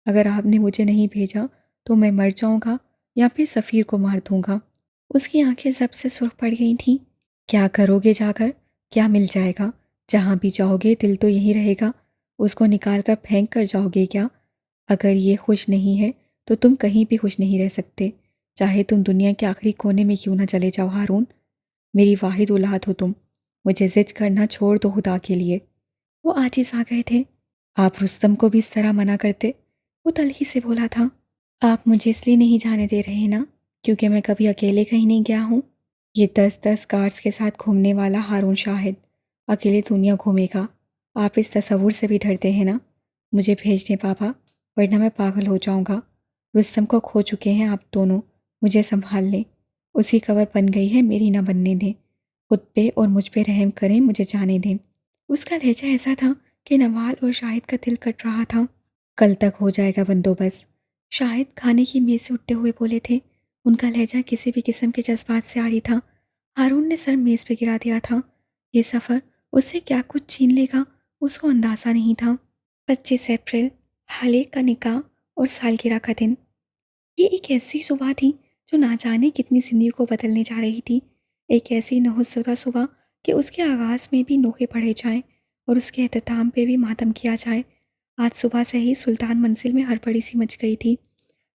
अगर आपने मुझे नहीं भेजा तो मैं मर जाऊँगा या फिर सफ़ीर को मार दूँगा। उसकी आंखें जब से सुर्ख पड़ गई थीं। क्या करोगे जाकर? क्या मिल जाएगा? जहाँ भी जाओगे दिल तो यहीं रहेगा। उसको निकाल कर फेंक कर जाओगे क्या? अगर ये खुश नहीं है तो तुम कहीं भी खुश नहीं रह सकते, चाहे तुम दुनिया के आखिरी कोने में क्यों ना चले जाओ हारून। मेरी वाहिद औलाद हो तुम। मुझे ज़िद करना छोड़ दो खुदा के लिए। वो आजिज़ आ गए थे। आप रुस्तम को भी इस तरह मना करते? वो तल्खी से बोला था। आप मुझे इसलिए नहीं जाने दे रहे ना क्योंकि मैं कभी अकेले कहीं नहीं गया हूँ। ये 10-10 गार्ड्स के साथ घूमने वाला हारून शाहिद अकेले दुनिया घूमेगा। आप इस तसव्वुर से भी डरते हैं ना? मुझे भेज दें पापा, वरना मैं पागल हो जाऊँगा। रुस्तम को खो चुके हैं आप दोनों। मुझे संभाल लें। उसकी कबर बन गई है, मेरी ना बनने दें। खुद पे और मुझ पे रहम करें, मुझे जाने दें। उसका लहजा ऐसा था कि नवाल और शाहिद का दिल कट रहा था। कल तक हो जाएगा बंदोबस्त। शाहिद खाने की मेज़ से उठते हुए बोले थे। उनका लहजा किसी भी किस्म के जज्बात से आ रही था। हारून ने सर मेज़ पे गिरा दिया था। ये सफ़र उससे क्या कुछ छीन लेगा, उसको अंदाज़ा नहीं था। 25 अप्रैल, हाले का निकाह और सालगिरह का दिन। ये एक ऐसी सुबह थी जो ना जाने कितनी ज़िंदगी को बदलने जा रही थी। एक ऐसी नहुसुदा सुबह कि उसके आगाज़ में भी नोखे पढ़े जाएं और उसके अख्ताम पे भी मातम किया जाए। आज सुबह से ही सुल्तान मंजिल में हड़बड़ी सी मच गई थी।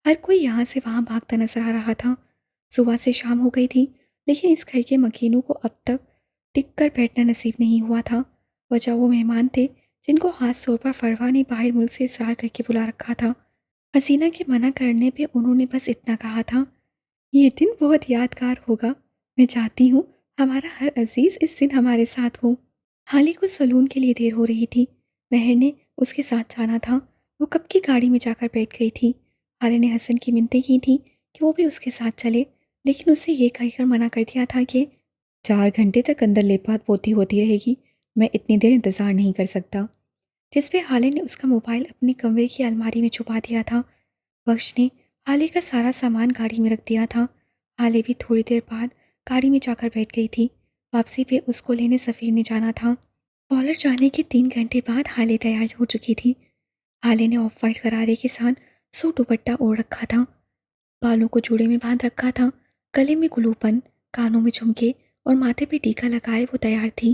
हर कोई यहाँ से वहाँ भागता नजर आ रहा था। सुबह से शाम हो गई थी, लेकिन इस घर के मकीनों को अब तक टिक कर बैठना नसीब नहीं हुआ था। वजह वो मेहमान थे जिनको खास तौर पर फरवा ने बाहर मुल्क से इसरार करके बुला रखा था। हसीना के मना करने पे उन्होंने बस इतना कहा था, ये दिन बहुत यादगार होगा। मैं चाहती हूँ हमारा हर अजीज़ इस दिन हमारे साथ हो। हाली को सलून के लिए देर हो रही थी। महर ने उसके साथ जाना था। वो कब की गाड़ी में जाकर बैठ गई थी। हाली ने हसन की मिन्नतें की थी कि वो भी उसके साथ चले, लेकिन उसे ये कहकर मना कर दिया था कि 4 घंटे तक अंदर लेपात पोती होती रहेगी, मैं इतनी देर इंतज़ार नहीं कर सकता। जिस पे हाले ने उसका मोबाइल अपने कमरे की अलमारी में छुपा दिया था। बख्श ने हाले का सारा सामान गाड़ी में रख दिया था। हाले भी थोड़ी देर बाद गाड़ी में जाकर बैठ गई थी। वापसी पे उसको लेने सफ़ीर ने जाना था। कॉलर जाने के 3 घंटे बाद हाले तैयार हो चुकी थी। हाले ने ऑफ वाइट गरारे के साथ सूट दुपट्टा ओढ़ रखा था, बालों को जूड़े में बांध रखा था, गले में गुलूबंद, कानों में झुमके और माथे पे टीका लगाए वो तैयार थी।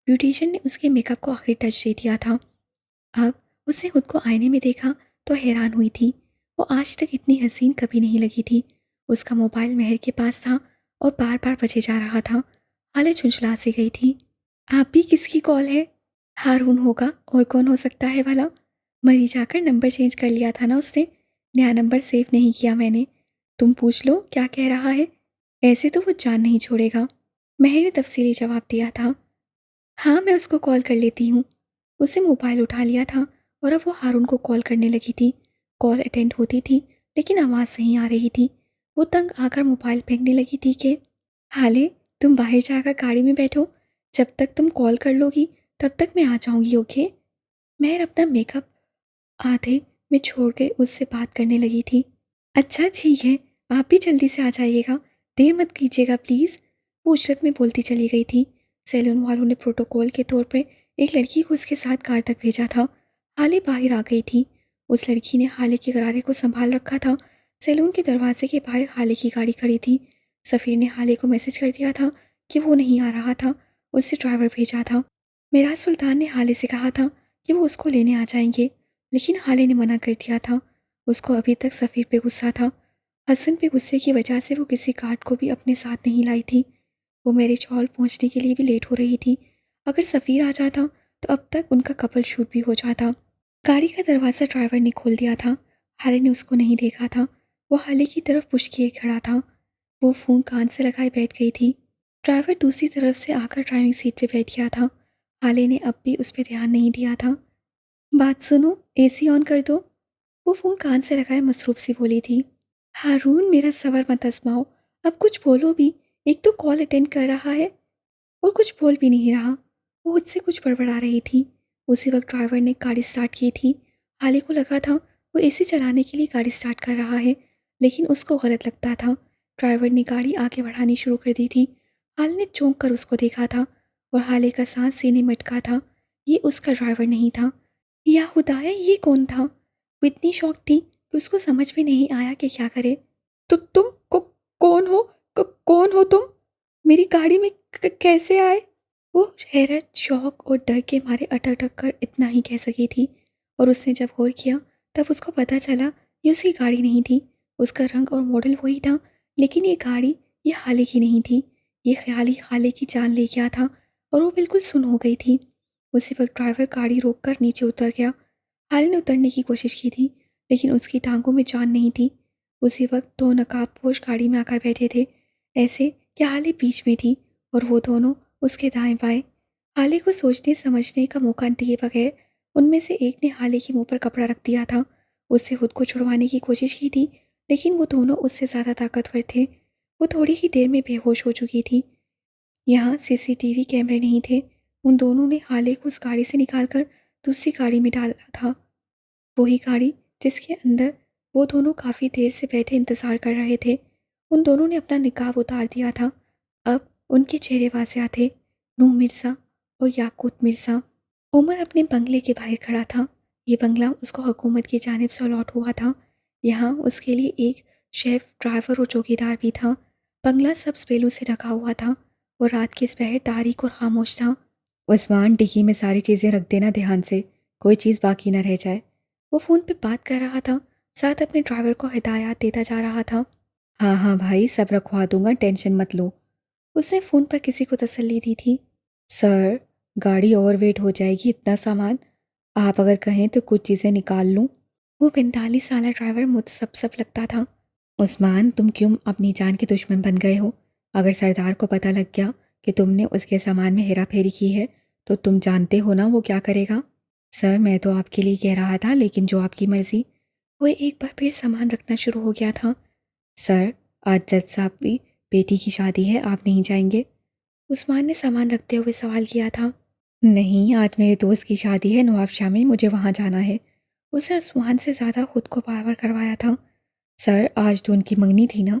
ब्यूटिशियन ने उसके मेकअप को आखिरी टच दे दिया था। अब उसने खुद को आईने में देखा तो हैरान हुई थी। वो आज तक इतनी हसीन कभी नहीं लगी थी। उसका मोबाइल महर के पास था और बार बार बजे जा रहा था। हाले झुंझला सी गई थी। आप भी किसकी कॉल है? हारून होगा, और कौन हो सकता है भला? मरी जाकर नंबर चेंज कर लिया था ना उसने। नया नंबर सेव नहीं किया मैंने। तुम पूछ लो क्या कह रहा है। ऐसे तो वो जान नहीं छोड़ेगा। महर ने तफसीली जवाब दिया था। हाँ, मैं उसको कॉल कर लेती हूँ। उसने मोबाइल उठा लिया था और अब वो हारून को कॉल करने लगी थी। कॉल अटेंड होती थी, लेकिन आवाज़ नहीं आ रही थी। वो तंग आकर मोबाइल फेंकने लगी थी कि हाले, तुम बाहर जाकर गाड़ी में बैठो। जब तक तुम कॉल कर लोगी तब तक मैं आ जाऊंगी, ओके? महर अपना मेकअप आधे में छोड़ के उससे बात करने लगी थी। अच्छा ठीक है, आप भी जल्दी से आ जाइएगा, देर मत कीजिएगा प्लीज़। वो उजरत में बोलती चली गई थी। सैलून वालों ने प्रोटोकॉल के तौर पर एक लड़की को उसके साथ कार तक भेजा था। हाले बाहर आ गई थी। उस लड़की ने हाले के गरारे को संभाल रखा था। सैलून के दरवाजे के बाहर हाले की गाड़ी खड़ी थी। सफ़ीर ने हाले को मैसेज कर दिया था कि वो नहीं आ रहा था, उससे ड्राइवर भेजा था। मिराज सुल्तान ने हाले से कहा था कि वो उसको लेने आ जाएंगे, लेकिन हाले ने मना कर दिया था। उसको अभी तक सफ़ीर पे गुस्सा था। हसन पे गुस्से की वजह से वो किसी कार्ड को भी अपने साथ नहीं लाई थी। वो मैरिज हॉल पहुंचने के लिए भी लेट हो रही थी। अगर सफ़ीर आ जाता तो अब तक उनका कपल शूट भी हो जाता। गाड़ी का दरवाज़ा ड्राइवर ने खोल दिया था। हाले ने उसको नहीं देखा था। वो हाले की तरफ पुश किए खड़ा था। वो फ़ोन कान से लगाए बैठ गई थी। ड्राइवर दूसरी तरफ से आकर ड्राइविंग सीट पे बैठ गया था। हाले ने अब भी उस पर ध्यान नहीं दिया था। बात सुनो, एसी ऑन कर दो। वो फ़ोन कान से लगाए मसरूफ़ सी बोली थी। हारून, मेरा सबर मत आजमाओ, अब कुछ बोलो भी। एक तो कॉल अटेंड कर रहा है और कुछ बोल भी नहीं रहा। वो मुझसे कुछ बड़बड़ा रही थी। उसी वक्त ड्राइवर ने गाड़ी स्टार्ट की थी। हाले को लगा था वो एसी चलाने के लिए गाड़ी स्टार्ट कर रहा है, लेकिन उसको गलत लगता था। ड्राइवर ने गाड़ी आगे बढ़ानी शुरू कर दी थी। हाले ने चौंक कर उसको देखा था और हाले का सांस सीने में अटका था। ये उसका ड्राइवर नहीं था। या खुदाया, ये कौन था? वो इतनी शॉक थी कि उसको समझ में नहीं आया कि क्या करे। तो तुम कौन हो? कौन हो तुम? मेरी गाड़ी में कैसे आए? वो हैरत, शौक और डर के मारे अटक अटक कर इतना ही कह सकी थी। और उसने जब गौर किया तब उसको पता चला ये उसकी गाड़ी नहीं थी। उसका रंग और मॉडल वही था, लेकिन ये गाड़ी ये हाले की नहीं थी। ये ख्याली हाले की जान ले गया था और वो बिल्कुल सुन हो गई थी। उसी वक्त ड्राइवर गाड़ी रोककर नीचे उतर गया। हाले ने उतरने की कोशिश की थी, लेकिन उसकी टांगों में जान नहीं थी। उसी वक्त दो नकाबपोश गाड़ी में आकर बैठे थे, ऐसे कि हाले बीच में थी और वो दोनों उसके दाएं बाएं। हाले को सोचने समझने का मौका दिए बगैर उनमें से एक ने हाले के मुंह पर कपड़ा रख दिया था। उससे खुद को छुड़वाने की कोशिश की थी, लेकिन वो दोनों उससे ज़्यादा ताकतवर थे। वो थोड़ी ही देर में बेहोश हो चुकी थी। यहाँ सीसीटीवी कैमरे नहीं थे। उन दोनों ने हाले को उस गाड़ी से निकालकर दूसरी गाड़ी में डाला था। वही गाड़ी जिसके अंदर वो दोनों काफ़ी देर से बैठे इंतज़ार कर रहे थे। उन दोनों ने अपना निकाब उतार दिया था। अब उनके चेहरे वाज़ेह थे, नूह मिर्ज़ा और याकूत मिर्ज़ा। उमर अपने बंगले के बाहर खड़ा था। ये बंगला उसको हुकूमत की जानिब से अलॉट हुआ था। यहाँ उसके लिए एक शेफ, ड्राइवर और चौकीदार भी था। बंगला सब स्पेलों से ढका हुआ था और रात की सुबह तारीख और खामोश था। उस्मान, डिग्गी में सारी चीज़ें रख देना ध्यान से, कोई चीज़ बाकी न रह जाए। वो फ़ोन पे बात कर रहा था, साथ अपने ड्राइवर को हिदायत देता जा रहा था। हाँ हाँ भाई, सब रखवा दूंगा, टेंशन मत लो। उसने फ़ोन पर किसी को तसल्ली दी थी। सर, गाड़ी ओवर वेट हो जाएगी, इतना सामान। आप अगर कहें तो कुछ चीज़ें निकाल लूँ। वो 45 साल ड्राइवर मुतसब्सब लगता था। उस्मान, तुम क्यों अपनी जान के दुश्मन बन गए हो? अगर सरदार को पता लग गया कि तुमने उसके सामान में हेरा फेरी की है तो तुम जानते हो ना वो क्या करेगा। सर, मैं तो आपके लिए कह रहा था, लेकिन जो आपकी मर्ज़ी। वो एक बार फिर सामान रखना शुरू हो गया था। सर, आज जज साहब की बेटी की शादी है, आप नहीं जाएंगे? उस्मान ने सामान रखते हुए सवाल किया था। नहीं, आज मेरे दोस्त की शादी है नवाबशाह में, मुझे वहाँ जाना है। उसने उस्मान से ज़्यादा खुद को पावर करवाया था। सर, आज तो उनकी मंगनी थी ना,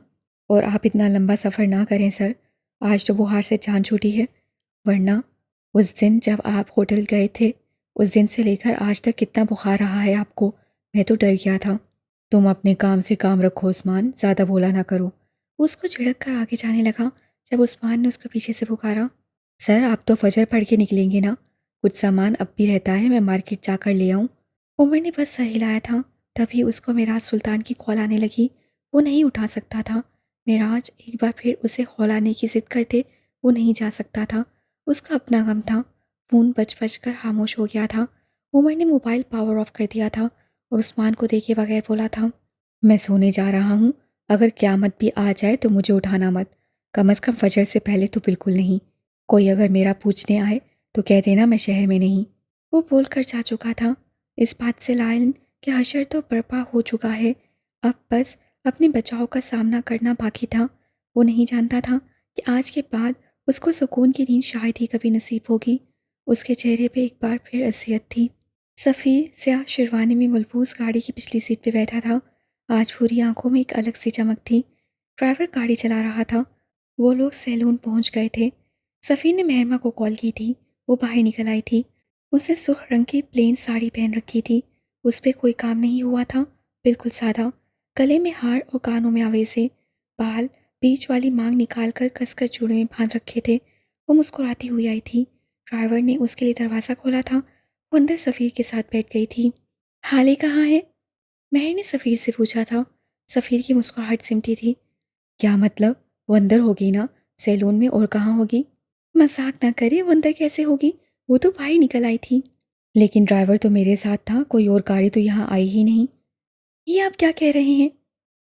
और आप इतना लंबा सफ़र ना करें सर, आज तो बुखार से जान छूटी है। वरना उस दिन जब आप होटल गए थे, उस दिन से लेकर आज तक कितना बुखार रहा है आपको, मैं तो डर गया था। तुम अपने काम से काम रखो उस्मान, ज़्यादा बोला ना करो। वो उसको झिड़क कर आगे जाने लगा जब उस्मान ने उसको पीछे से पुकारा। सर, आप तो फजर पढ़ के निकलेंगे ना, कुछ सामान अब भी रहता है, मैं मार्केट जाकर ले आऊँ। उमर ने बस सही लाया था, तभी उसको मेराज सुल्तान की कॉल आने लगी। वो नहीं उठा सकता था। मेराज एक बार फिर उसे कॉल आने की जिद करते वो नहीं जा सकता था। उसका अपना गम था। फ़ोन बज बज कर खामोश हो गया था। उमर ने मोबाइल पावर ऑफ कर दिया था और उस्मान को देखे बगैर बोला था, मैं सोने जा रहा हूँ, अगर क़यामत भी आ जाए तो मुझे उठाना मत, कम अज़ कम फजर से पहले तो बिल्कुल नहीं। कोई अगर मेरा पूछने आए तो कह देना मैं शहर में नहीं। वो बोलकर जा चुका था। इस बात से लायन कि हशर तो बर्पा हो चुका है, अब बस अपने बचाव का सामना करना बाकी था। वो नहीं जानता था कि आज के बाद उसको सुकून की नींद शायद ही कभी नसीब होगी। उसके चेहरे पे एक बार फिर असलियत थी। सफ़ीर स्याह शेरवानी में मलबूस गाड़ी की पिछली सीट पे बैठा था। आज पूरी आंखों में एक अलग सी चमक थी। ड्राइवर गाड़ी चला रहा था। वो लोग सैलून पहुंच गए थे। सफ़ीर ने मेहरमा को कॉल की थी। वो बाहर निकल आई थी। उसने सुर्ख रंग की प्लेन साड़ी पहन रखी थी। उस पर कोई काम नहीं हुआ था, बिल्कुल सादा। गले में हार और कानों में आवेज़े। बाल बीच वाली मांग निकाल कर कसकर चूड़े में बांध रखे थे। वो मुस्कुराती हुई आई थी। ड्राइवर ने उसके लिए दरवाज़ा खोला था। वो अंदर सफ़ीर के साथ बैठ गई थी। हाले कहाँ है? महर ने सफ़ीर से पूछा था। सफ़ीर की मुस्कुराहट सिमटी थी। क्या मतलब? वो अंदर होगी ना, सैलून में, और कहाँ होगी? मजाक ना करे, वो अंदर कैसे होगी? वो तो बाहर निकल आई थी। लेकिन ड्राइवर तो मेरे साथ था, कोई और गाड़ी तो यहाँ आई ही नहीं। ये आप क्या कह रहे हैं?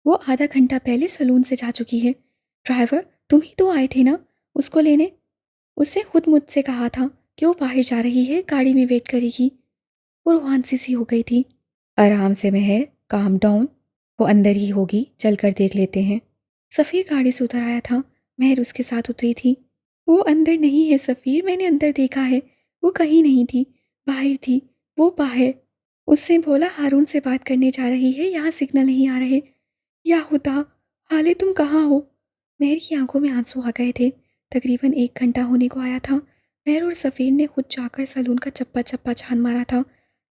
वो आधा घंटा पहले सलून से जा चुकी है। ड्राइवर, तुम ही तो आए थे ना उसको लेने? उसने खुद मुझसे कहा था कि वो बाहर जा रही है, गाड़ी में वेट करेगी। वो रूहानसी सी हो गई थी। आराम से महर, काम डाउन, वो अंदर ही होगी, चल कर देख लेते हैं। सफ़ीर गाड़ी से उतर आया था। महर उसके साथ उतरी थी। वो अंदर नहीं है सफ़ीर, मैंने अंदर देखा है, वो कहीं नहीं थी, बाहर थी, वो बाहर। उससे बोला हारून से बात करने जा रही है, यहाँ सिग्नल नहीं आ रहे। या खुदा, हाले तुम कहाँ हो? महर की आंखों में आंसू आ गए थे। तकरीबन 1 घंटा होने को आया था। महर और सफ़ीर ने खुद जाकर सलून का चप्पा चप्पा छान मारा था।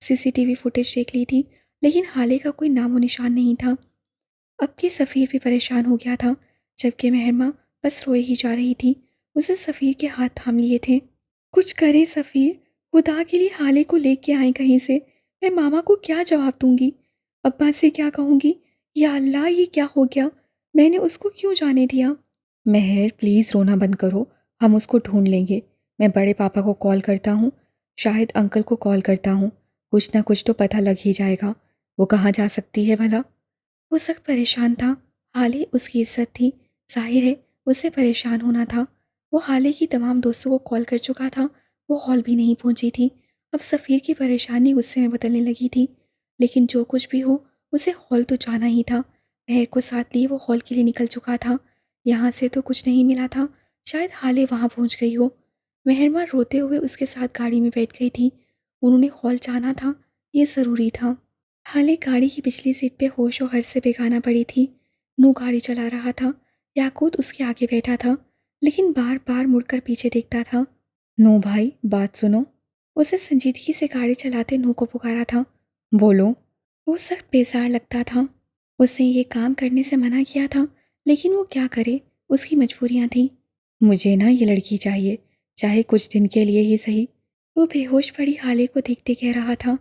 सीसीटीवी फुटेज देख ली थी, लेकिन हाले का कोई नामो निशान नहीं था। अब की सफ़ीर भी परेशान हो गया था, जबकि महरमा बस रोए ही जा रही थी। उसे सफ़ीर के हाथ थाम लिए थे। कुछ करें सफ़ीर, खुदा के लिए हाले को लेके आए कहीं से। मैं मामा को क्या जवाब दूंगी? अब्बा से क्या कहूँगी? या अल्लाह, ये क्या हो गया? मैंने उसको क्यों जाने दिया? महर, प्लीज़ रोना बंद करो, हम उसको ढूंढ लेंगे। मैं बड़े पापा को कॉल करता हूँ, शायद अंकल को कॉल करता हूँ, कुछ ना कुछ तो पता लग ही जाएगा। वो कहाँ जा सकती है भला? वो सख्त परेशान था। हाले उसकी इज्जत थी, जाहिर है उसे परेशान होना था। वो हाले की तमाम दोस्तों को कॉल कर चुका था। वो हॉल भी नहीं पहुंची थी। अब सफ़ीर की परेशानी गुस्से में बदलने लगी थी। लेकिन जो कुछ भी हो, उसे हॉल तो जाना ही था। महर को साथ लिए वो हॉल के लिए निकल चुका था। यहाँ से तो कुछ नहीं मिला था, शायद हाले वहाँ पहुँच गई हो। मेहरमा रोते हुए उसके साथ गाड़ी में बैठ गई थी। उन्होंने हॉल जाना था, ये ज़रूरी था। हाले गाड़ी की पिछली सीट पे होश और हर्ष से बेगाना पड़ी थी। नू गाड़ी चला रहा था। याकूत उसके आगे बैठा था, लेकिन बार बार मुड़कर पीछे देखता था। नू भाई, बात सुनो। उसे संजीदगी से गाड़ी चलाते नू को पुकारा था। बोलो। वो सख्त बेजार लगता था। उसने ये काम करने से मना किया था, लेकिन वो क्या करे, उसकी मजबूरियां थी। मुझे ना ये लड़की चाहिए, चाहे कुछ दिन के लिए ही सही। वो बेहोश पड़ी हाले को देखते कह रहा था।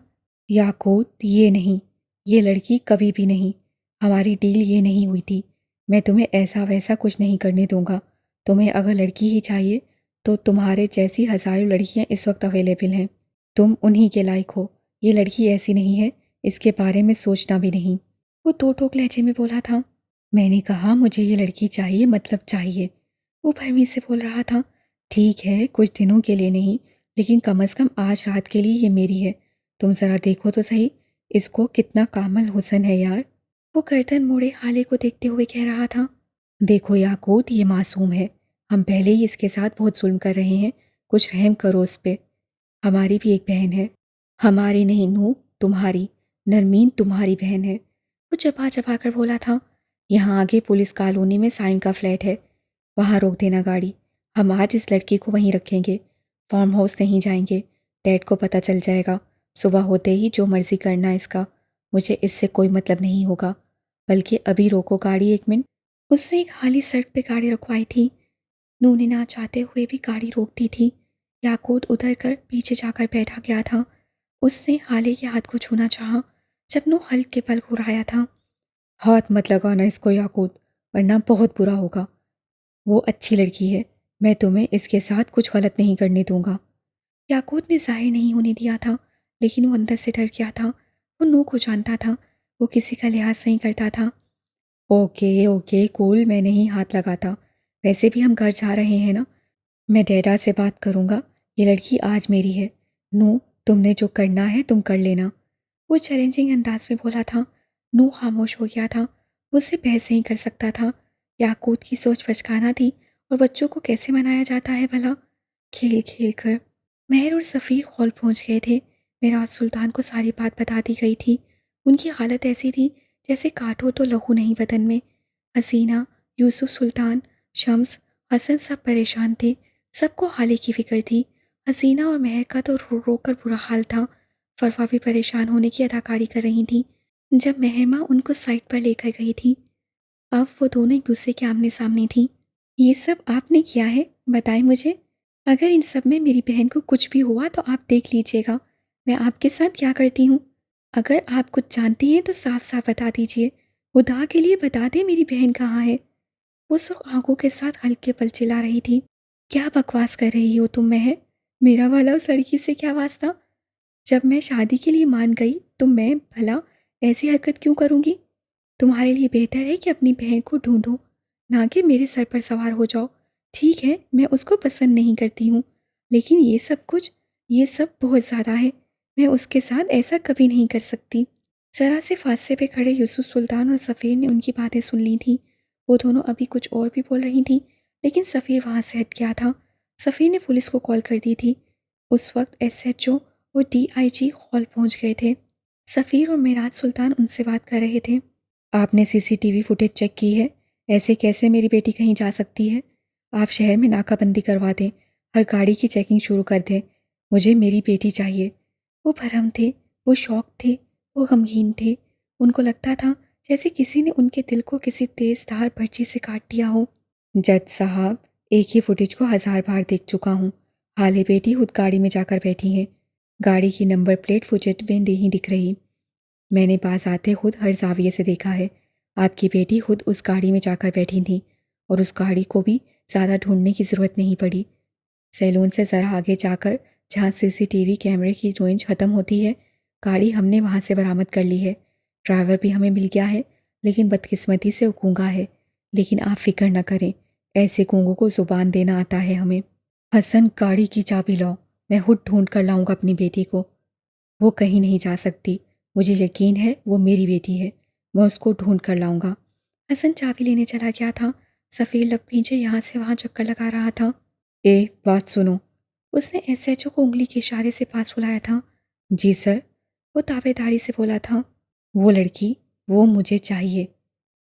याकूत, ये नहीं, ये लड़की कभी भी नहीं। हमारी डील ये नहीं हुई थी। मैं तुम्हें ऐसा वैसा कुछ नहीं करने दूंगा। तुम्हें अगर लड़की ही चाहिए तो तुम्हारे जैसी हज़ारों लड़कियां इस वक्त अवेलेबल हैं। तुम उन्हीं के लायक हो। ये लड़की ऐसी नहीं है, इसके बारे में सोचना भी नहीं। वो दो टोक लहजे में बोला था। मैंने कहा मुझे ये लड़की चाहिए, मतलब चाहिए। वो भरमी से बोल रहा था। ठीक है, कुछ दिनों के लिए नहीं, लेकिन कम से कम आज रात के लिए ये मेरी है। तुम ज़रा देखो तो सही, इसको कितना कामल हुस्न है यार। वो गर्दन मोड़े हाले को देखते हुए कह रहा था। देखो याकूत, ये मासूम है। हम पहले ही इसके साथ बहुत जुल्म कर रहे हैं। कुछ रहम करो उस पे। हमारी भी एक बहन है। हमारी नहीं नू, तुम्हारी। नरमीन तुम्हारी बहन है। वो चपा चपा कर बोला था। यहाँ आगे पुलिस कॉलोनी में साइम का फ्लैट है, वहाँ रोक देना गाड़ी। हम आज इस लड़की को वहीं रखेंगे, फार्म हाउस नहीं जाएंगे। डैड को पता चल जाएगा। सुबह होते ही जो मर्जी करना इसका, मुझे इससे कोई मतलब नहीं होगा। बल्कि अभी रोको गाड़ी, 1 मिनट। उसने एक खाली सड़क पे गाड़ी रुकवाई थी। नू ने ना चाहते हुए भी गाड़ी रोक दी थी। याकूत उधर कर पीछे जाकर बैठा गया था। उसने हाले के हाथ को छूना चाहा, जब नू हल्क के पल घुराया था। हाथ मत लगाना इसको याकूत, वरना बहुत बुरा होगा। वो अच्छी लड़की है, मैं तुम्हें इसके साथ कुछ गलत नहीं करने दूंगा। याकूत ने जाहिर नहीं होने दिया था, लेकिन वो अंदर से डर गया था। वो नू को जानता था, वो किसी का लिहाज नहीं करता था। ओके ओके कूल, मैं नहीं हाथ लगाता। वैसे भी हम घर जा रहे हैं ना। मैं डैडा से बात करूँगा। ये लड़की आज मेरी है। नू, तुमने जो करना है तुम कर लेना। वो चैलेंजिंग अंदाज में बोला था। नू खामोश हो गया था। उससे बहस नहीं कर सकता था। याकूत की सोच बचकाना थी, और बच्चों को कैसे मनाया जाता है भला, खेल खेल कर। महर और सफ़ीर हॉल पहुंच गए थे। मेराज सुल्तान को सारी बात बता दी गई थी। उनकी हालत ऐसी थी जैसे काटो तो लहू नहीं बदन में। हसीना, यूसुफ सुल्तान, शम्स, हसन सब परेशान थे। सबको हाले की फिक्र थी। हसीना और महर का तो रो रो कर बुरा हाल था। फरवा भी परेशान होने की अदाकारी कर रही थी। जब महरमा उनको साइड पर लेकर गई थी, अब वो दोनों एक दूसरे के आमने सामने थी। ये सब आपने किया है, बताएं मुझे। अगर इन सब में मेरी बहन को कुछ भी हुआ तो आप देख लीजिएगा, मैं आपके साथ क्या करती हूँ। अगर आप कुछ जानती हैं तो साफ साफ बता दीजिए। खुदा के लिए बता दें मेरी बहन कहाँ है। वो सुर्ख आंखों के साथ हल्के पल चिल्ला रही थी। क्या बकवास कर रही हो तुम महर? मेरा वाला उस लड़की से क्या वास्ता? जब मैं शादी के लिए मान गई तो मैं भला ऐसी हरकत क्यों करूँगी? तुम्हारे लिए बेहतर है कि अपनी बहन को ढूंढो, ना कि मेरे सर पर सवार हो जाओ। ठीक है, मैं उसको पसंद नहीं करती हूँ, लेकिन ये सब कुछ, ये सब बहुत ज़्यादा है। मैं उसके साथ ऐसा कभी नहीं कर सकती। ज़रा से फासले पे खड़े यूसुफ सुल्तान और सफ़ीर ने उनकी बातें सुन ली थी। वो दोनों अभी कुछ और भी बोल रही थी, लेकिन सफ़ीर वहाँ से हट गया था। सफ़ीर ने पुलिस को कॉल कर दी थी। उस वक्त एसएचओ और डीआईजी हॉल पहुँच गए थे। सफ़ीर और मेराज सुल्तान उनसे बात कर रहे थे। आपने सीसीटीवी फुटेज चेक की है? ऐसे कैसे मेरी बेटी कहीं जा सकती है? आप शहर में नाकाबंदी करवा दें, हर गाड़ी की चेकिंग शुरू कर दें। मुझे मेरी बेटी चाहिए। वो भरम थे, वो शौक थे, वो गमगीन थे। उनको लगता था जैसे किसी ने उनके दिल को किसी तेज धार पर्ची से काट दिया हो। जज साहब, एक ही फुटेज को 1000 बार देख चुका हूँ। हाले बेटी खुद गाड़ी में जाकर बैठी हैं। गाड़ी की नंबर प्लेट फुटेज में नहीं दिख रही। मैंने पास आते खुद हर जाविये से देखा है। आपकी बेटी खुद उस गाड़ी में जाकर बैठी थी, और उस गाड़ी को भी ज़्यादा ढूंढने की ज़रूरत नहीं पड़ी। सैलून से ज़रा आगे जाकर जहाँ सीसीटीवी कैमरे की रेंज ख़त्म होती है, गाड़ी हमने वहाँ से बरामद कर ली है। ड्राइवर भी हमें मिल गया है, लेकिन बदकिस्मती से वो गूंगा है। लेकिन आप फिक्र न करें, ऐसे गूंगों को ज़ुबान देना आता है हमें। हसन, गाड़ी की चाबी लाओ, मैं खुद ढूंढ कर लाऊंगा अपनी बेटी को। वो कहीं नहीं जा सकती। मुझे यकीन है वो मेरी बेटी है। मैं उसको ढूंढ कर लाऊंगा। हसन चाबी लेने चला गया था। सफ़ीर लब भींचे यहाँ से वहाँ चक्कर लगा रहा था। ए, बात सुनो। उसने एसएचओ को उंगली के इशारे से पास बुलाया था। जी सर। वो ताबेदारी से बोला था। वो लड़की, वो मुझे चाहिए।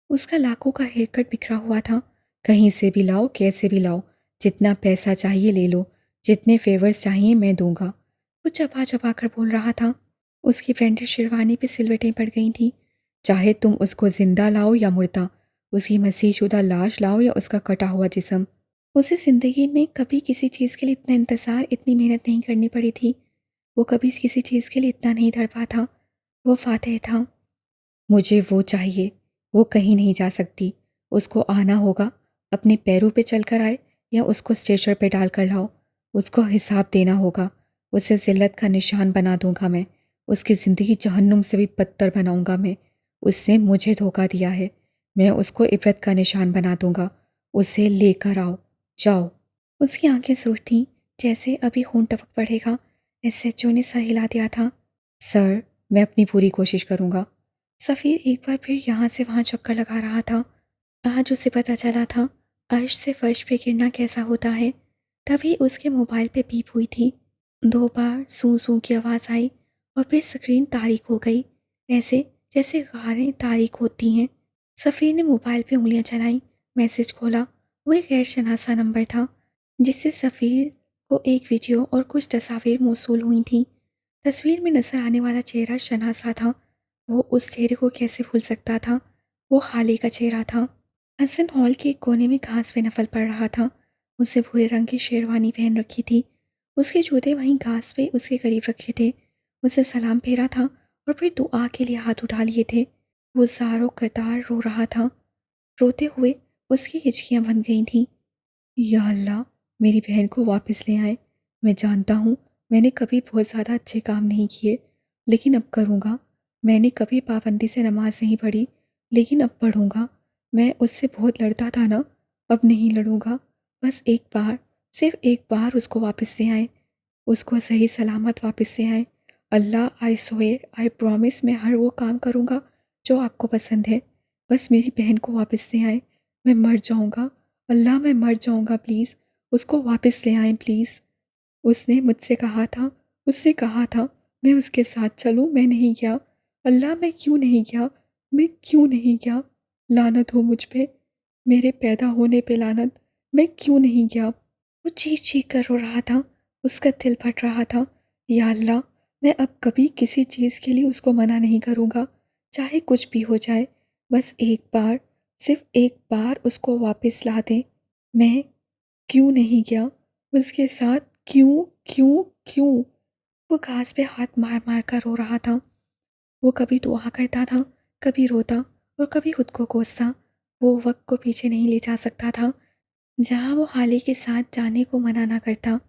उसका लाखों का हेयर कट बिखरा हुआ था। कहीं से भी लाओ, कैसे भी लाओ, जितना पैसा चाहिए ले लो, जितने फेवर्स चाहिए मैं दूंगा। वो चपा चपा कर बोल रहा था। उसकी ब्रांडेड शेरवानी पे सिलवटें पड़ गई थी। चाहे तुम उसको जिंदा लाओ या मुर्दा, उसकी मसीहशुदा लाश लाओ या उसका कटा हुआ जिस्म। उसे ज़िंदगी में कभी किसी चीज़ के लिए इतना इंतज़ार, इतनी मेहनत नहीं करनी पड़ी थी। वो कभी किसी चीज़ के लिए इतना नहीं तड़पा था। वो फ़ातिह था। मुझे वो चाहिए। वो कहीं नहीं जा सकती। उसको आना होगा। अपने पैरों पे चलकर आए या उसको स्ट्रेचर पे डाल कर लाओ। उसको हिसाब देना होगा। उसे ज़िल्लत का निशान बना दूंगा मैं। उसकी ज़िंदगी जहन्नुम से भी बदतर बनाऊंगा मैं। उसने मुझे धोखा दिया है। मैं उसको इबरत का निशान बना दूंगा। उसे लेकर आओ, जाओ। उसकी आंखें सुर्ख थीं, जैसे अभी खून टपक पड़ेगा। एसएचओ ने सर हिला दिया था। सर, मैं अपनी पूरी कोशिश करूंगा। सफ़ीर एक बार फिर यहाँ से वहाँ चक्कर लगा रहा था। आज उसे पता चला था अर्श से फर्श पे गिरना कैसा होता है। तभी उसके मोबाइल पे बीप हुई थी। 2 बार सू सू की आवाज़ आई और फिर स्क्रीन तारीक हो गई, ऐसे जैसे गारें तारीक होती हैं। सफ़ीर ने मोबाइल पे उंगलियां चलाईं, मैसेज खोला। वो एक गैर शनासा नंबर था जिससे सफ़ीर को एक वीडियो और कुछ तस्वीर मौसूल हुई थीं। तस्वीर में नजर आने वाला चेहरा शनासा था। वो उस चेहरे को कैसे भूल सकता था? वो खाली का चेहरा था। हसन हॉल के एक कोने में घास पे नफल पड़ रहा था। उसने भूरे रंग की शेरवानी पहन रखी थी। उसके जूते वहीं घास पे उसके करीब रखे थे। उसने सलाम फेरा था और फिर दुआ के लिए हाथ उठा लिए थे। वो ज़ारो कतार रो रहा था। रोते हुए उसकी हिचकियां बन गई थीं। या अल्लाह, मेरी बहन को वापस ले आए। मैं जानता हूँ मैंने कभी बहुत ज़्यादा अच्छे काम नहीं किए, लेकिन अब करूँगा। मैंने कभी पाबंदी से नमाज नहीं पढ़ी, लेकिन अब पढ़ूँगा। मैं उससे बहुत लड़ता था ना, अब नहीं लड़ूँगा। बस एक बार, सिर्फ एक बार उसको वापस ले आए। उसको सही सलामत वापस ले आए। अल्लाह, आई स्वेयर, आई प्रॉमिस, मैं हर वो काम करूँगा जो आपको पसंद है। बस मेरी बहन को वापस ले आए। मैं मर जाऊँगा। अल्लाह, मैं मर जाऊँगा, प्लीज़ उसको वापस ले आएं प्लीज़। उसने मुझसे कहा था, उससे कहा था मैं उसके साथ चलूँ, मैं नहीं गया। अल्लाह, मैं क्यों नहीं गया? मैं क्यों नहीं गया? लानत हो मुझ पे, मेरे पैदा होने पे लानत। मैं क्यों नहीं गया? वो चीख चीख कर रो रहा था। उसका दिल फट रहा था। या अल्लाह, मैं अब कभी किसी चीज़ के लिए उसको मना नहीं करूँगा, चाहे कुछ भी हो जाए। बस एक बार, सिर्फ एक बार उसको वापस ला दें। मैं क्यों नहीं गया उसके साथ? क्यों, क्यों, क्यों? वो घास पे हाथ मार मार कर रो रहा था। वो कभी दुआ करता था, कभी रोता और कभी खुद को कोसता। वो वक्त को पीछे नहीं ले जा सकता था जहाँ वो हाली के साथ जाने को मना ना करता।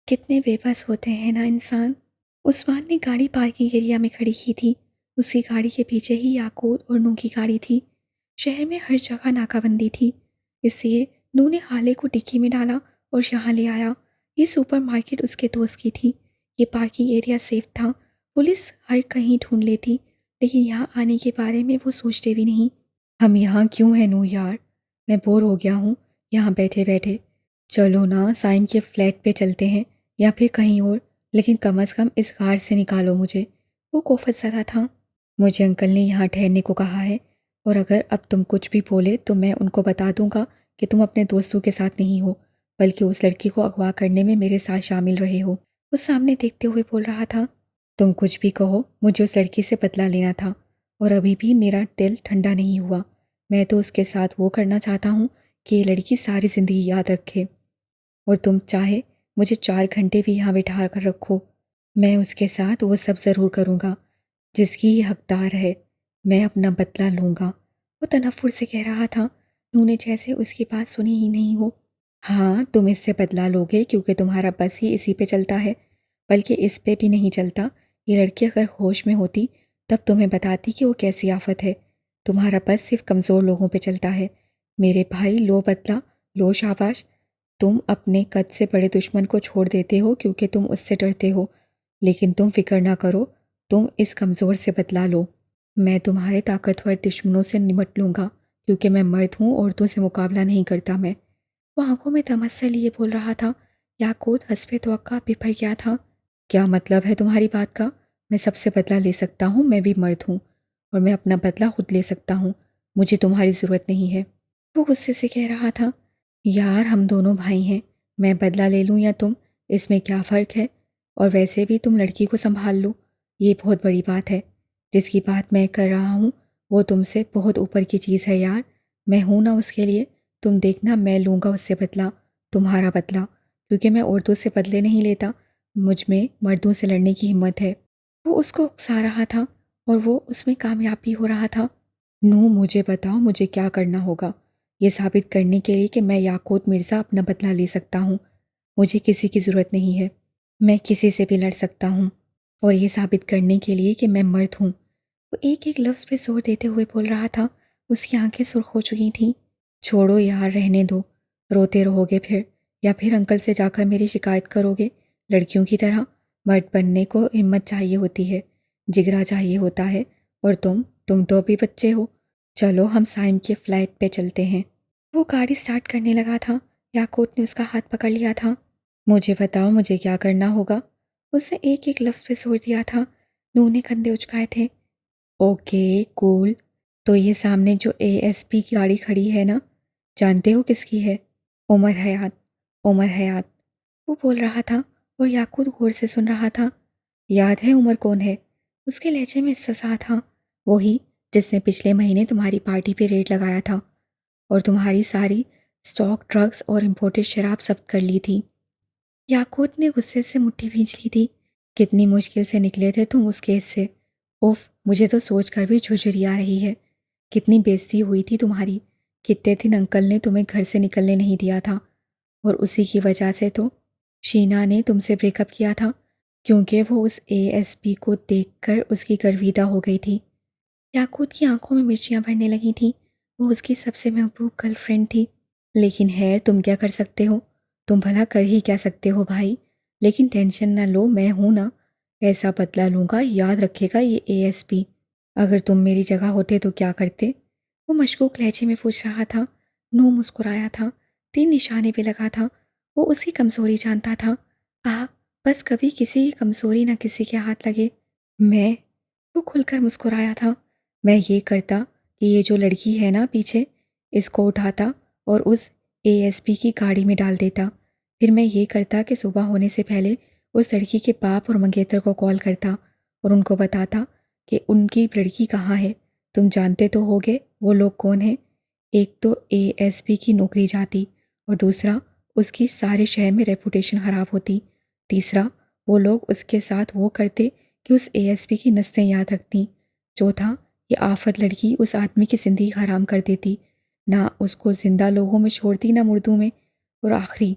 कितने बेबस होते हैं ना इंसान। उस्मान ने गाड़ी पार्किंग एरिया में खड़ी की थी। उसकी गाड़ी के पीछे ही याकूत और नू की गाड़ी थी। शहर में हर जगह नाकाबंदी थी, इसलिए नू ने हाले को डिक्की में डाला और यहाँ ले आया। ये सुपरमार्केट उसके दोस्त की थी। ये पार्किंग एरिया सेफ था। पुलिस हर कहीं ढूंढ लेती, लेकिन यहाँ आने के बारे में वो सोचते भी नहीं। हम यहाँ क्यों हैं नू यार? मैं बोर हो गया हूँ यहाँ बैठे बैठे। चलो ना साइम के फ्लैट पे चलते हैं या फिर कहीं और, लेकिन कम से कम इस गार से निकालो मुझे। वो कोफत ज़दा था। मुझे अंकल ने यहाँ ठहरने को कहा है और अगर अब तुम कुछ भी बोले तो मैं उनको बता दूंगा कि तुम अपने दोस्तों के साथ नहीं हो, बल्कि उस लड़की को अगवा करने में मेरे साथ शामिल रहे हो। वो सामने देखते हुए बोल रहा था। तुम कुछ भी कहो, मुझे उस लड़की से बदला लेना था और अभी भी मेरा दिल ठंडा नहीं हुआ। मैं तो उसके साथ वो करना चाहता हूँ कि ये लड़की सारी ज़िंदगी याद रखे, और तुम चाहे मुझे 4 घंटे भी यहाँ बिठा कर रखो, मैं उसके साथ वो सब ज़रूर करूँगा जिसकी ये हकदार है। मैं अपना बदला लूँगा। वो तनफ़ुर से कह रहा था। नू ने जैसे उसकी बात सुनी ही नहीं हो। हाँ, तुम इससे बदला लोगे क्योंकि तुम्हारा बस ही इसी पे चलता है, बल्कि इस पे भी नहीं चलता। ये लड़की अगर होश में होती तब तुम्हें बताती कि वो कैसी आफत है। तुम्हारा बस सिर्फ कमज़ोर लोगों पे चलता है। मेरे भाई, लो बदला, लो शाबाश। तुम अपने कद से बड़े दुश्मन को छोड़ देते हो क्योंकि तुम उससे डरते हो, लेकिन तुम फिक्र ना करो, तुम इस कमज़ोर से बदला लो। मैं तुम्हारे ताकतवर दुश्मनों से निपट लूँगा क्योंकि मैं मर्द हूँ, औरतों से मुकाबला नहीं करता मैं। वो आंखों में तमस्सल लिए बोल रहा था। याकूत हस्बे तवक्का बिफर गया था। क्या मतलब है तुम्हारी बात का? मैं सबसे बदला ले सकता हूँ, मैं भी मर्द हूँ और मैं अपना बदला खुद ले सकता हूँ। मुझे तुम्हारी ज़रूरत नहीं है। वो गुस्से से कह रहा था। यार, हम दोनों भाई हैं। मैं बदला ले लूँ या तुम, इसमें क्या फ़र्क है? और वैसे भी तुम लड़की को संभाल लो, ये बहुत बड़ी बात है। जिसकी बात मैं कर रहा हूँ वो तुमसे बहुत ऊपर की चीज़ है यार। मैं हूं ना उसके लिए। तुम देखना, मैं लूँगा उससे बदला, तुम्हारा बदला, क्योंकि मैं औरतों से बदले नहीं लेता। मुझ में मर्दों से लड़ने की हिम्मत है। वो उसको उकसा रहा था और वो उसमें कामयाब भी हो रहा था। नू, मुझे बताओ, मुझे क्या करना होगा ये साबित करने के लिए कि मैं याकूत मिर्ज़ा अपना बदला ले सकता हूँ। मुझे किसी की ज़रूरत नहीं है। मैं किसी से भी लड़ सकता हूँ, और ये साबित करने के लिए कि मैं मर्द हूँ। वो एक एक लफ्ज़ पे जोर देते हुए बोल रहा था। उसकी आंखें सुर्ख हो चुकी थीं। छोड़ो यार, रहने दो। रोते रहोगे फिर, या फिर अंकल से जाकर मेरी शिकायत करोगे। लड़कियों की तरह मर्द बनने को हिम्मत चाहिए होती है, जिगरा चाहिए होता है। और तुम तो अभी बच्चे हो। चलो हम साइम के फ्लैट पे चलते हैं। वो गाड़ी स्टार्ट करने लगा था। याकूत ने उसका हाथ पकड़ लिया था। मुझे बताओ, मुझे क्या करना होगा। उसने एक एक लफ्ज़ पे जोर दिया था। नूह ने कंधे उचकाए थे। Okay, cool. तो ये सामने जो एएसपी की गाड़ी खड़ी है ना, जानते हो किसकी है? उमर हयात। उमर हयात, वो बोल रहा था और याकूत गौर से सुन रहा था। याद है उमर कौन है? उसके लहजे में ससा था। वही जिसने पिछले महीने तुम्हारी पार्टी पे रेड लगाया था और तुम्हारी सारी स्टॉक, ड्रग्स और इम्पोर्टेड शराब जब्त कर ली थी। याकूत ने गुस्से से मुट्ठी भींच ली थी। कितनी मुश्किल से निकले थे तुम उस केस से। उफ, मुझे तो सोचकर भी झुरझुरी आ रही है। कितनी बेइज्जती हुई थी तुम्हारी। कितने दिन अंकल ने तुम्हें घर से निकलने नहीं दिया था, और उसी की वजह से तो शीना ने तुमसे ब्रेकअप किया था, क्योंकि वो उस एएसपी को देखकर उसकी गर्विदा हो गई थी। याकूत की आंखों में मिर्चियां भरने लगी थीं। वो उसकी सबसे महबूब गर्लफ्रेंड थी। लेकिन है, तुम क्या कर सकते हो? तुम भला कर ही क्या सकते हो भाई? लेकिन टेंशन ना लो, मैं हूं ना। ऐसा बदला लूंगा, याद रखेगा ये एएसपी। अगर तुम मेरी जगह होते तो क्या करते? वो मशकूक लहजे में पूछ रहा था। नू मुस्कुराया था। तीन निशाने पे लगा था। वो उसकी कमजोरी जानता था। आह, बस कभी किसी की कमजोरी ना किसी के हाथ लगे। मैं वो खुलकर मुस्कुराया था। मैं ये करता कि ये जो लड़की है ना पीछे, इसको उठाता और उस एएसपी की गाड़ी में डाल देता। फिर मैं ये करता कि सुबह होने से पहले उस लड़की के बाप और मंगेतर को कॉल करता और उनको बताता कि उनकी लड़की कहाँ है। तुम जानते तो होगे वो लोग कौन हैं। एक तो एएसपी की नौकरी जाती, और दूसरा उसकी सारे शहर में रेपुटेशन ख़राब होती। तीसरा, वो लोग उसके साथ वो करते कि उस एएसपी की नस्लें याद रखती। चौथा, ये आफत लड़की उस आदमी की ज़िंदगी हराम कर देती, ना उसको ज़िंदा लोगों में छोड़ती ना मुर्दों में। और आखिरी,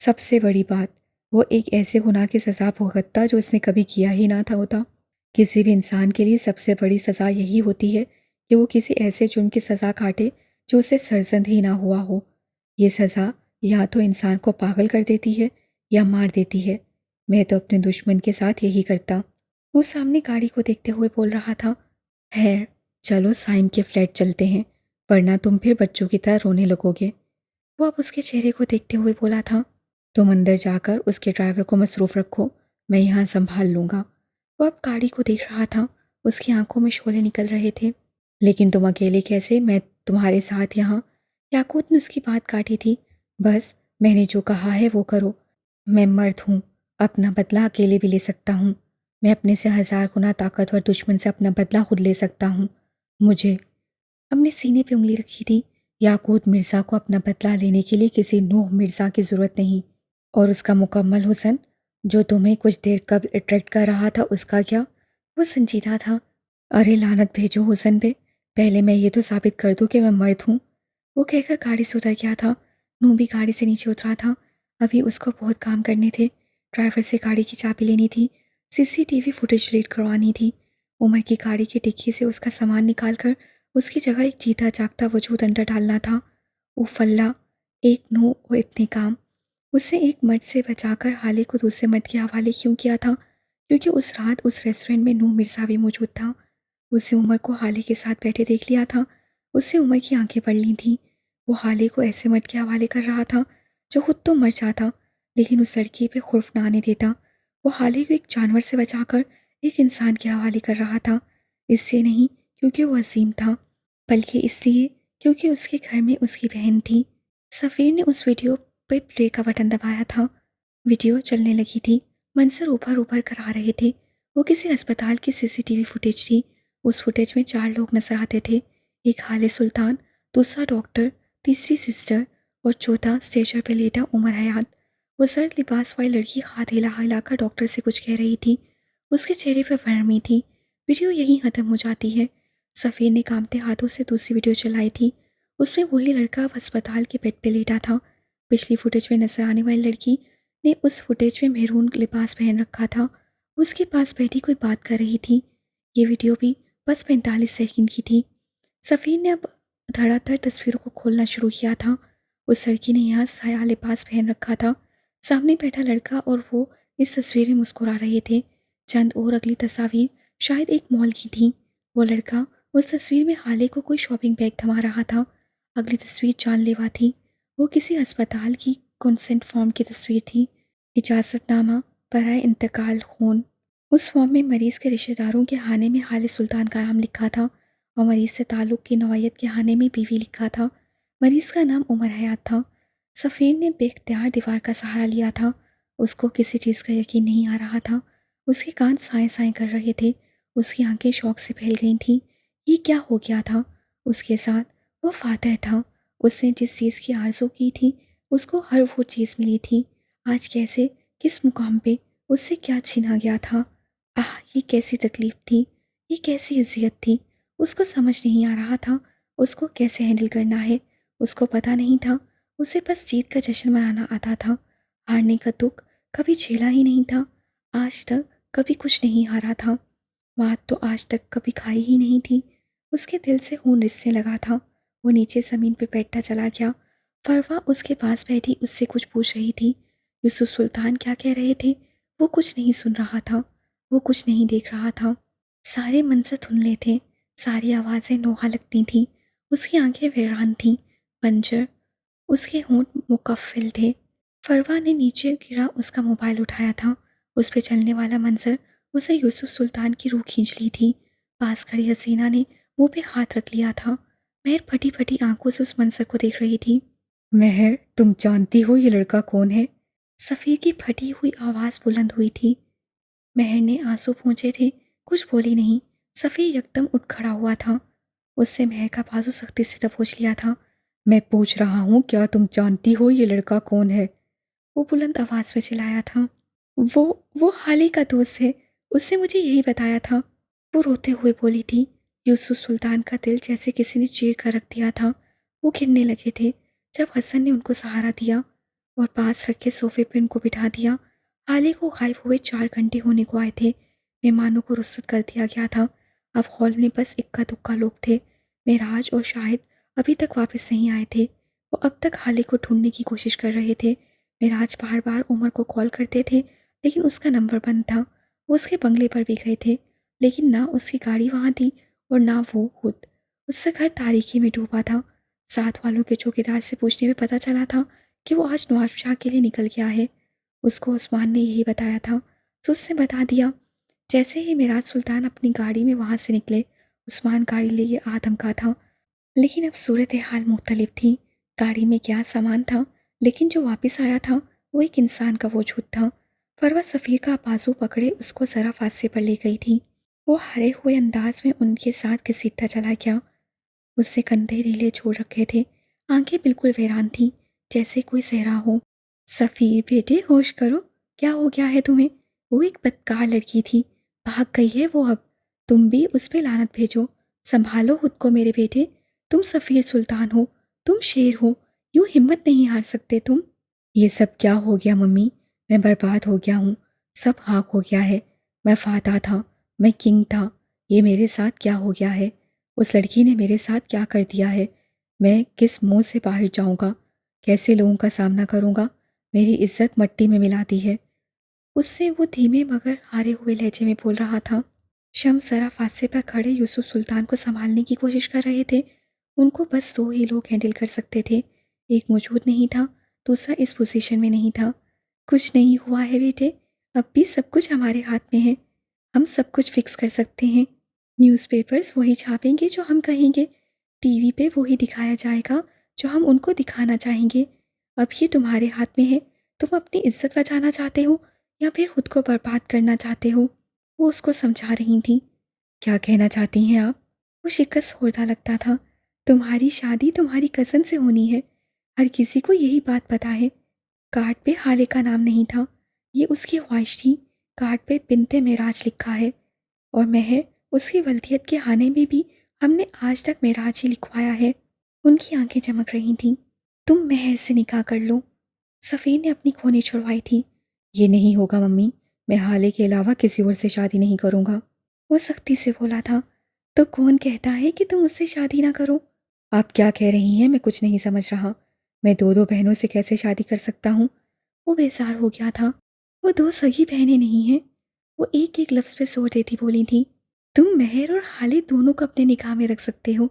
सबसे बड़ी बात, वो एक ऐसे गुनाह की सज़ा भुगतता जो इसने कभी किया ही ना था होता। किसी भी इंसान के लिए सबसे बड़ी सज़ा यही होती है कि वो किसी ऐसे जुर्म की सज़ा काटे जो उसे सरजंद ही ना हुआ हो। ये सज़ा या तो इंसान को पागल कर देती है या मार देती है। मैं तो अपने दुश्मन के साथ यही करता। वो सामने गाड़ी को देखते हुए बोल रहा था। खैर, चलो साइम के फ्लैट चलते हैं, वरना तुम फिर बच्चों की तरह रोने लगोगे। वो अब उसके चेहरे को देखते हुए बोला था। तुम अंदर जाकर उसके ड्राइवर को मसरूफ़ रखो, मैं यहाँ संभाल लूँगा। वो अब गाड़ी को देख रहा था। उसकी आंखों में शोले निकल रहे थे। लेकिन तुम अकेले कैसे? मैं तुम्हारे साथ यहाँ। याकूत ने उसकी बात काटी थी। बस, मैंने जो कहा है वो करो। मैं मर्द हूँ, अपना बदला अकेले भी ले सकता हूँ। मैं अपने से 1000 गुना ताकतवर दुश्मन से अपना बदला खुद ले सकता हूँ। मुझे हमने सीने पे उंगली रखी थी। याकूत मिर्ज़ा को अपना बदला लेने के लिए किसी नूह मिर्ज़ा की ज़रूरत नहीं। और उसका मुकम्मल हुस्न जो तुम्हें कुछ देर कब अट्रैक्ट कर रहा था, उसका क्या? वो संजीदा था। अरे लानत भेजो हुस्न पे, पहले मैं ये तो साबित कर दूं कि मैं मर्द हूँ। वो कहकर गाड़ी से उतर गया था। नूह भी गाड़ी से नीचे उतरा था। अभी उसको बहुत काम करने थे। ड्राइवर से गाड़ी की चाबी लेनी थी, सीसीटीवी फुटेज रीड करवानी थी, उमर की गाड़ी की डिक्की से उसका सामान निकालकर उसकी जगह एक जीता जागता वजूद अंदर डालना था। उफल्ला, एक नूह और इतने काम। उसने एक मर्द से बचाकर हाले को दूसरे मर्द के हवाले क्यों किया था? क्योंकि उस रात उस रेस्टोरेंट में नूह मिर्ज़ा भी मौजूद था। उसने उमर को हाले के साथ बैठे देख लिया था। उससे उमर की आंखें पड़ ली थीं। वो हाले को ऐसे मर्द के हवाले कर रहा था जो खुद तो मर जाता, लेकिन उस लड़की पे खुर्फ ना आने देता। वो हाले को एक जानवर से बचाकर एक इंसान के हवाले कर रहा था। इससे नहीं क्योंकि वो अजीम था, बल्कि इसलिए क्योंकि उसके घर में उसकी बहन थी। सफ़ीर ने उस वीडियो पे प्ले का बटन दबाया था। वीडियो चलने लगी थी। मंजर ऊपर ऊपर कर आ रहे थे। वो किसी अस्पताल की सीसीटीवी फुटेज थी। उस फुटेज में 4 लोग नजर आते थे। एक हाले सुल्तान, दूसरा डॉक्टर, तीसरी सिस्टर और चौथा स्टेचर पर लेटा उमर हयात। वो सर्द लिबास वाली लड़की हाथ हिला हिलाकर डॉक्टर से कुछ कह रही थी। उसके चेहरे पर भरमी थी। वीडियो यहीं ख़त्म हो जाती है। सफ़ीर ने कांपते हाथों से दूसरी वीडियो चलाई थी। उसमें वही लड़का अब अस्पताल के बेड पे लेटा था। पिछली फुटेज में नजर आने वाली लड़की ने उस फुटेज में मेहरून लिबास पहन रखा था। उसके पास बैठी कोई बात कर रही थी। ये वीडियो भी बस 45 सेकंड की थी। सफ़ीर ने अब धड़ाधड़ तस्वीरों को खोलना शुरू किया था। उस लड़की ने यहाँ साया लिबास पहन रखा था। सामने बैठा लड़का और वो इस तस्वीर में मुस्कुरा रहे थे। चंद और अगली तस्वीर शायद एक मॉल की थी। वो लड़का उस तस्वीर में हाले को कोई शॉपिंग बैग थमा रहा था। अगली तस्वीर जानलेवा थी। वो किसी अस्पताल की कंसेंट फॉर्म की तस्वीर थी। इजाज़तनामा बराए इंतकाल खून। उस फॉर्म में मरीज़ के रिश्तेदारों के हाने में हाले सुल्तान का नाम लिखा था और मरीज़ से ताल्लुक़ की नौयत के हाने में बीवी लिखा था। मरीज़ का नाम उमर हयात था। सफ़ीर ने बेख्तियार दीवार का सहारा लिया था। उसको किसी चीज़ का यकीन नहीं आ रहा था। उसके कान साए साए कर रहे थे। उसकी आंखें शौक से फैल गई थीं। ये क्या हो गया था? उसके साथ वो फातह था। उसने जिस चीज़ की आरज़ू की थी उसको हर वो चीज़ मिली थी। आज कैसे, किस मुकाम पे उससे क्या छीना गया था? आह! ये कैसी तकलीफ़ थी, ये कैसी अज़ियत थी। उसको समझ नहीं आ रहा था उसको कैसे हैंडल करना है। उसको पता नहीं था। उसे बस जीत का जश्न मनाना आता था। हारने का दुख कभी झेला ही नहीं था। आज तक कभी कुछ नहीं हारा था। मात तो आज तक कभी खाई ही नहीं थी। उसके दिल से खून रिसने लगा था। वो नीचे ज़मीन पर बैठता चला गया। फरवा उसके पास बैठी उससे कुछ पूछ रही थी। यूसुफ सुल्तान क्या कह रहे थे वो कुछ नहीं सुन रहा था। वो कुछ नहीं देख रहा था। सारे मंजर धुंधले थे। सारी आवाज़ें नोहा लगती थीं। उसकी आंखें वीरान थीं। पंजर उसके होंठ मुकफ़्फ़िल थे। फरवा ने नीचे गिरा उसका मोबाइल उठाया था। उस पे चलने वाला मंजर उसे यूसुफ सुल्तान की रूह खींच ली थी। पास खड़ी हसीना ने मुंह पे हाथ रख लिया था। महर फटी फटी आंखों से उस मंजर को देख रही थी। महर, तुम जानती हो ये लड़का कौन है? सफ़ीर की फटी हुई आवाज़ बुलंद हुई थी। महर ने आंसू पोंछे थे, कुछ बोली नहीं। सफ़ीर यकदम उठ खड़ा हुआ था। उससे महर का बाजू सख्ती से दबोच लिया था। मैं पूछ रहा हूँ, क्या तुम जानती हो ये लड़का कौन है? वो बुलंद आवाज़ में चिल्लाया था। वो हाले का दोस्त है। उसने मुझे यही बताया था। वो रोते हुए बोली थी। यूसुफ सुल्तान का दिल जैसे किसी ने चीर कर रख दिया था। वो गिरने लगे थे जब हसन ने उनको सहारा दिया और पास रखे सोफे पर उनको बिठा दिया। हाले को गायब हुए 4 घंटे होने को आए थे। मेहमानों को रुखसत कर दिया गया था। अब हॉल में बस इक्का दुक्का लोग थे। मेराज और शाहिद अभी तक वापस नहीं आए थे। वो अब तक हाले को ढूंढने की कोशिश कर रहे थे। मेराज बार बार उमर को कॉल करते थे लेकिन उसका नंबर बंद था। वो उसके बंगले पर भी गए थे लेकिन ना उसकी गाड़ी वहाँ थी और ना वो खुद। उसका घर तारीकी में डूबा था। साथ वालों के चौकीदार से पूछने में पता चला था कि वो आज नवाब शाह के लिए निकल गया है। उसको उस्मान ने यही बताया था तो उसने बता दिया। जैसे ही मिराज सुल्तान अपनी गाड़ी में वहाँ से निकले, उस्मान गाड़ी लिए आ धमका था। लेकिन अब सूरत हाल मुख्तलिफ थी। गाड़ी में क्या सामान था लेकिन जो वापस आया था वो एक इंसान का वजूद था। फरवा सफ़ीर का बाजू पकड़े उसको ज़रा फांसे पर ले गई थी। वो हरे हुए अंदाज में उनके साथ घसीटता चला गया। उससे कंधे ढीले छोड़ रखे थे। आंखें बिल्कुल वीरान थीं जैसे कोई सहरा हो। सफ़ीर बेटे, होश करो। क्या हो गया है तुम्हें? वो एक बदकार लड़की थी। भाग गई है वो अब। तुम भी उस पे लानत भेजो। संभालो खुद को मेरे बेटे। तुम सफ़ीर सुल्तान हो। तुम शेर हो। यूँ हिम्मत नहीं हार सकते तुम। ये सब क्या हो गया मम्मी? मैं बर्बाद हो गया हूँ। सब खाक हो गया है। मैं फाता था। मैं किंग था। ये मेरे साथ क्या हो गया है? उस लड़की ने मेरे साथ क्या कर दिया है? मैं किस मुंह से बाहर जाऊंगा? कैसे लोगों का सामना करूंगा? मेरी इज्जत मट्टी में मिला दी है। उससे वो धीमे मगर हारे हुए लहजे में बोल रहा था। शम्स जरा फांसे पर खड़े यूसुफ सुल्तान को संभालने की कोशिश कर रहे थे। उनको बस 2 ही लोग हैंडल कर सकते थे। एक मौजूद नहीं था, दूसरा इस पोजीशन में नहीं था। कुछ नहीं हुआ है बेटे। अब भी सब कुछ हमारे हाथ में है। हम सब कुछ फिक्स कर सकते हैं। न्यूज़पेपर्स वही छापेंगे जो हम कहेंगे। टीवी पे वही दिखाया जाएगा जो हम उनको दिखाना चाहेंगे। अब ये तुम्हारे हाथ में है। तुम अपनी इज्जत बचाना चाहते हो या फिर खुद को बर्बाद करना चाहते हो? वो उसको समझा रही थी। क्या कहना चाहती हैं आप? वो शिकस्त खोरता लगता था। तुम्हारी शादी तुम्हारी कज़न से होनी है। हर किसी को यही बात पता है। कार्ड पे हाले का नाम नहीं था। ये उसकी ख्वाहिश थी। कार्ड पे बिन्ते मेराज लिखा है और मेहर उसकी वल्दियत के हाने में भी हमने आज तक मेराज ही लिखवाया है। उनकी आंखें चमक रही थीं। तुम मेहर से निकाह कर लो। सफ़ीर ने अपनी खोनी छुड़वाई थी। ये नहीं होगा मम्मी, मैं हाले के अलावा किसी और से शादी नहीं करूँगा। वो सख्ती से बोला था। तो कौन कहता है कि तुम उससे शादी ना करो? आप क्या कह रही हैं, मैं कुछ नहीं समझ रहा। मैं दो दो बहनों से कैसे शादी कर सकता हूँ? वो बेजार हो गया था। वो दो सगी बहनें नहीं हैं। वो एक एक लफ्ज़ पे जोर देती बोली थी। तुम मेहर और हाले दोनों को अपने निकाह में रख सकते हो।